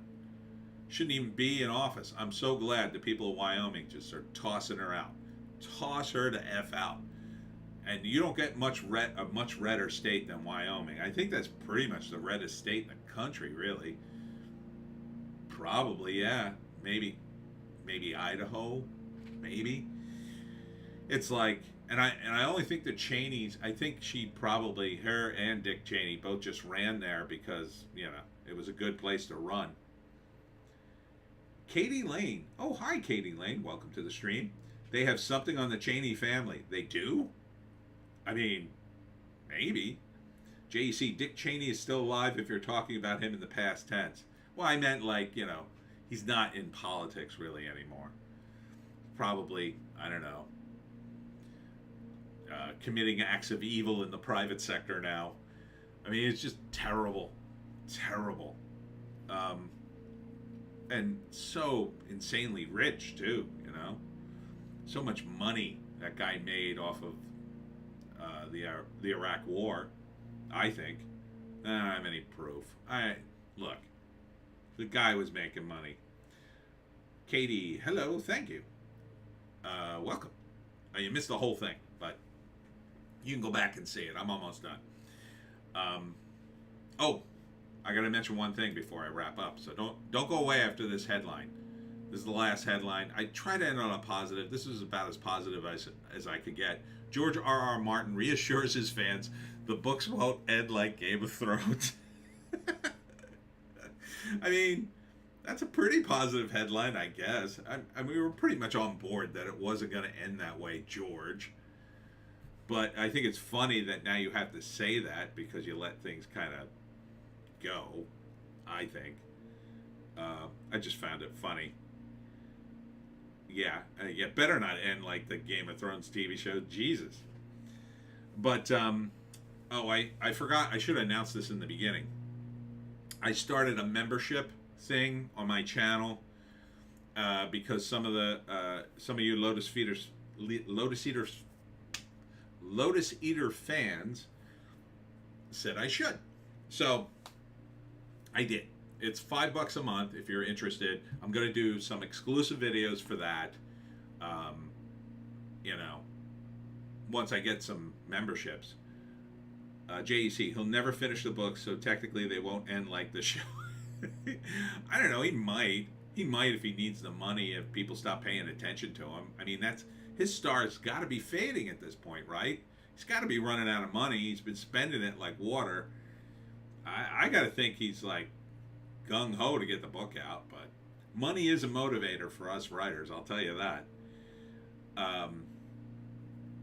Speaker 1: Shouldn't even be in office. I'm so glad the people of Wyoming just are tossing her out. Toss her to F out. And you don't get a much redder state than Wyoming. I think that's pretty much the reddest state in the country, really. Probably, yeah. Maybe Idaho. Maybe. It's like, and I only think the Cheneys, I think her and Dick Cheney both just ran there because, it was a good place to run. Katie Lane. Oh, hi, Katie Lane. Welcome to the stream. They have something on the Cheney family. They do? I mean, maybe. JEC, Dick Cheney is still alive if you're talking about him in the past tense. Well, I meant he's not in politics really anymore. Probably, I don't know, committing acts of evil in the private sector now. I mean, it's just terrible. Terrible. And so insanely rich, too, So much money that guy made off of the Iraq War, I think. I don't have any proof. Look, the guy was making money. Katie, hello, thank you. Welcome. You missed the whole thing, but you can go back and see it. I'm almost done. I got to mention one thing before I wrap up. So don't go away after this headline. This is the last headline. I try to end on a positive. This is about as positive as I could get. George R.R. Martin reassures his fans the books won't end like Game of Thrones. I mean, that's a pretty positive headline, I guess. I mean, we were pretty much on board that it wasn't going to end that way, George. But I think it's funny that now you have to say that because you let things kind of go, I think. I just found it funny. Yeah, better not end like the Game of Thrones TV show. Jesus. But, I forgot. I should announce this in the beginning. I started a membership thing on my channel because some of you Lotus Eater fans said I should. So I did. It's $5 a month if you're interested. I'm going to do some exclusive videos for that. Once I get some memberships. JEC, he'll never finish the book, so technically they won't end like the show. I don't know. He might. He might if he needs the money, if people stop paying attention to him. I mean, his star's got to be fading at this point, right? He's got to be running out of money. He's been spending it like water. I got to think he's like gung-ho to get the book out, but money is a motivator for us writers, I'll tell you that.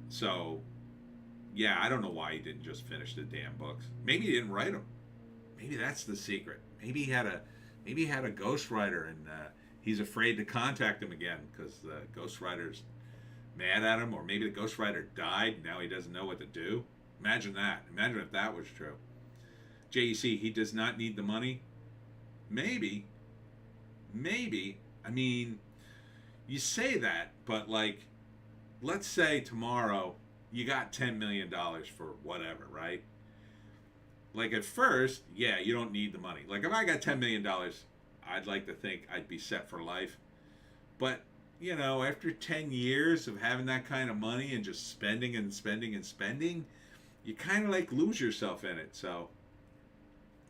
Speaker 1: So, yeah, I don't know why he didn't just finish the damn books. Maybe he didn't write them. Maybe that's the secret. Maybe he had a ghostwriter and he's afraid to contact him again because the ghostwriter's mad at him, or maybe the ghostwriter died and now he doesn't know what to do. Imagine that. Imagine if that was true. JEC, he does not need the money. Maybe. I mean, you say that, but like, let's say tomorrow you got $10 million for whatever, right? Like at first, yeah, you don't need the money. Like if I got $10 million, I'd like to think I'd be set for life. But, after 10 years of having that kind of money and just spending and spending and spending, you kind of like lose yourself in it. So,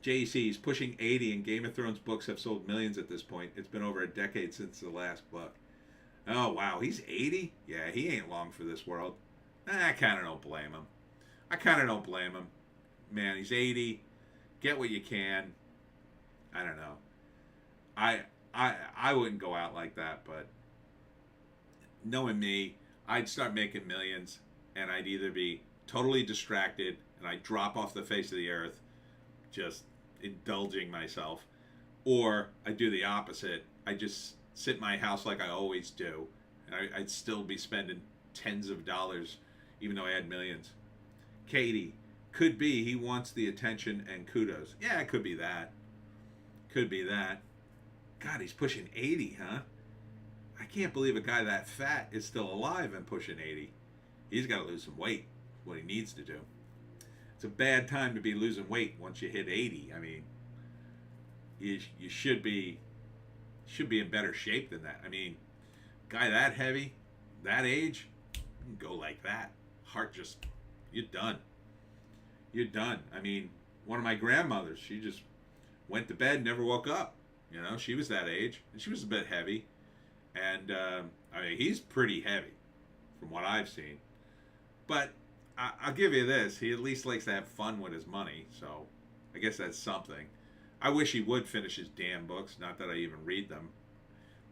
Speaker 1: JC is pushing 80 and Game of Thrones books have sold millions at this point. It's been over a decade since the last book. Oh, wow, he's 80? Yeah, he ain't long for this world. I kind of don't blame him. Man, he's 80. Get what you can. I don't know. I wouldn't go out like that, but knowing me, I'd start making millions, and I'd either be totally distracted, and I'd drop off the face of the earth, just indulging myself, or I'd do the opposite. I'd just sit in my house like I always do, and I'd still be spending tens of dollars, even though I had millions. Katie, could be he wants the attention and kudos. Yeah, it could be that. Could be that. God, he's pushing 80, huh? I can't believe a guy that fat is still alive and pushing 80. He's got to lose some weight. What he needs to do. It's a bad time to be losing weight once you hit 80. I mean, you should be in better shape than that. I mean, guy that heavy, that age, you can go like that. Heart just, you're done. You're done. I mean, one of my grandmothers, she just went to bed, never woke up. You know, she was that age, and she was a bit heavy. And, I mean, he's pretty heavy from what I've seen. But I'll give you this. He at least likes to have fun with his money, so I guess that's something. I wish he would finish his damn books, not that I even read them.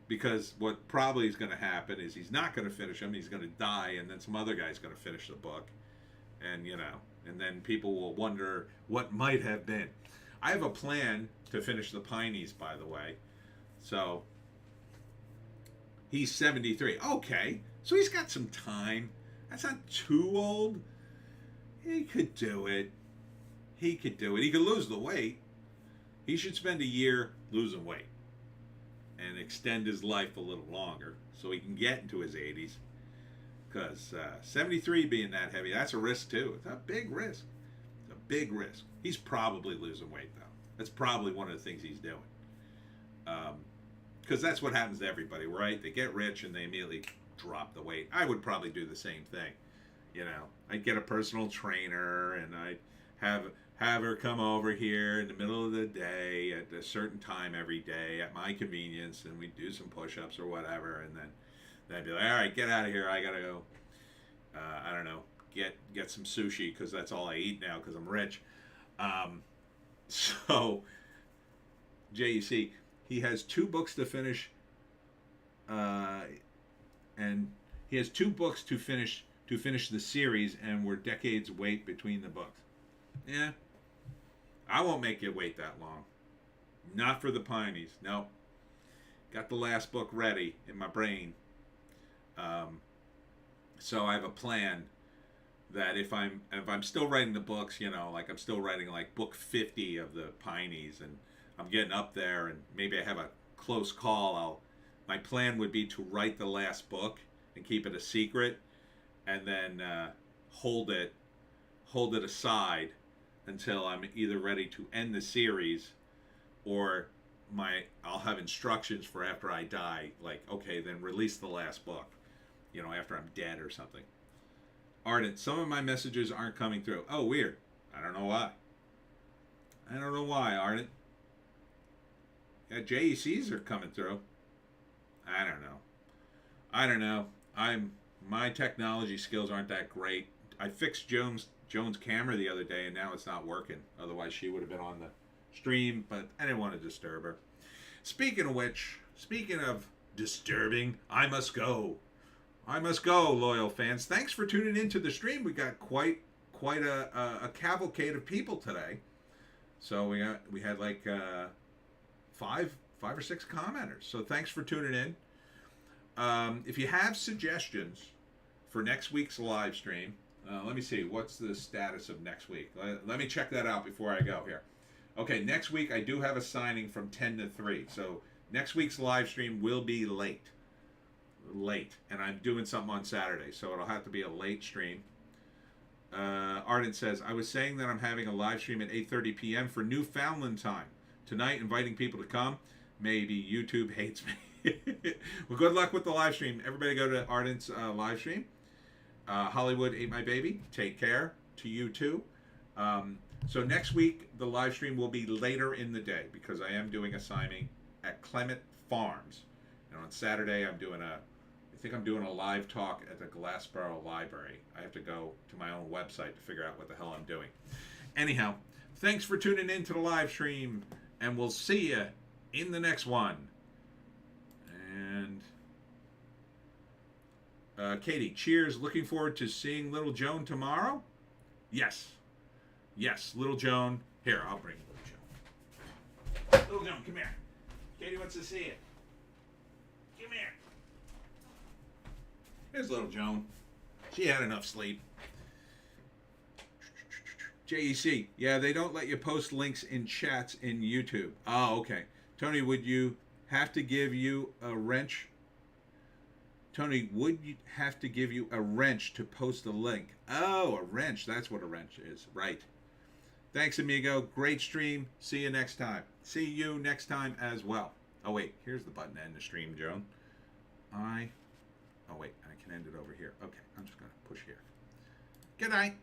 Speaker 1: Because what probably is going to happen is he's not going to finish them, he's going to die, and then some other guy's going to finish the book. And, you know, and then people will wonder what might have been. I have a plan to finish the Pineys, by the way. So, he's 73. Okay, so he's got some time. That's not too old. He could do it. He could do it. He could lose the weight. He should spend a year losing weight and extend his life a little longer so he can get into his 80s. Because 73 being that heavy, that's a risk too. It's a big risk. It's a big risk. He's probably losing weight though. That's probably one of the things he's doing. Because that's what happens to everybody, right? They get rich and they immediately drop the weight. I would probably do the same thing. You know, I'd get a personal trainer and I'd have her come over here in the middle of the day at a certain time every day at my convenience, and we'd do some push-ups or whatever, and then I'd be like, all right, get out of here. I gotta go. I don't know, get some sushi because that's all I eat now because I'm rich. So, JEC, he has 2 books to finish, and he has 2 books to finish the series, and we're decades wait between the books. Yeah, I won't make you wait that long. Not for the Pineys. No. Got the last book ready in my brain. So I have a plan that if I'm still writing the books, you know, like I'm still writing like book 50 of the Pineys, and I'm getting up there, and maybe I have a close call, my plan would be to write the last book and keep it a secret, and then hold it aside until I'm either ready to end the series, or I'll have instructions for after I die, like, okay, then release the last book, you know, after I'm dead or something. Ardent, some of my messages aren't coming through. Oh, weird. I don't know why, Ardent. Yeah, JECs are coming through. I don't know. My technology skills aren't that great. I fixed Joan's camera the other day, and now it's not working. Otherwise, she would have been on the stream, but I didn't want to disturb her. Speaking of disturbing, I must go, loyal fans. Thanks for tuning into the stream. We got quite a cavalcade of people today. So we had like 5 or 6 commenters. So thanks for tuning in. If you have suggestions for next week's live stream, let me see. What's the status of next week? Let me check that out before I go here. Okay, next week I do have a signing from 10 to 3. So next week's live stream will be late. And I'm doing something on Saturday, so it'll have to be a late stream. Ardent says, I was saying that I'm having a live stream at 8:30 p.m. for Newfoundland time. Tonight, inviting people to come. Maybe YouTube hates me. Well, good luck with the live stream. Everybody go to Ardent's live stream. Hollywood ate my baby. Take care to you too. So next week, the live stream will be later in the day because I am doing a signing at Clement Farms. And on Saturday, I think I'm doing a live talk at the Glassboro Library. I have to go to my own website to figure out what the hell I'm doing. Anyhow, thanks for tuning in to the live stream, and we'll see you in the next one. And Katie, cheers. Looking forward to seeing Little Joan tomorrow? Yes, Little Joan. Here, I'll bring Little Joan. Little Joan, come here. Katie wants to see it. Come here. Here's Little Joan. She had enough sleep. JEC. Yeah, they don't let you post links in chats in YouTube. Oh, okay. Tony, would you have to give you a wrench? Tony, would you have to give you a wrench to post a link? Oh, a wrench. That's what a wrench is. Right. Thanks, amigo. Great stream. See you next time. See you next time as well. Oh, wait. Here's the button to end the stream, Joan. Oh, wait. I can end it over here. Okay. I'm just going to push here. Good night.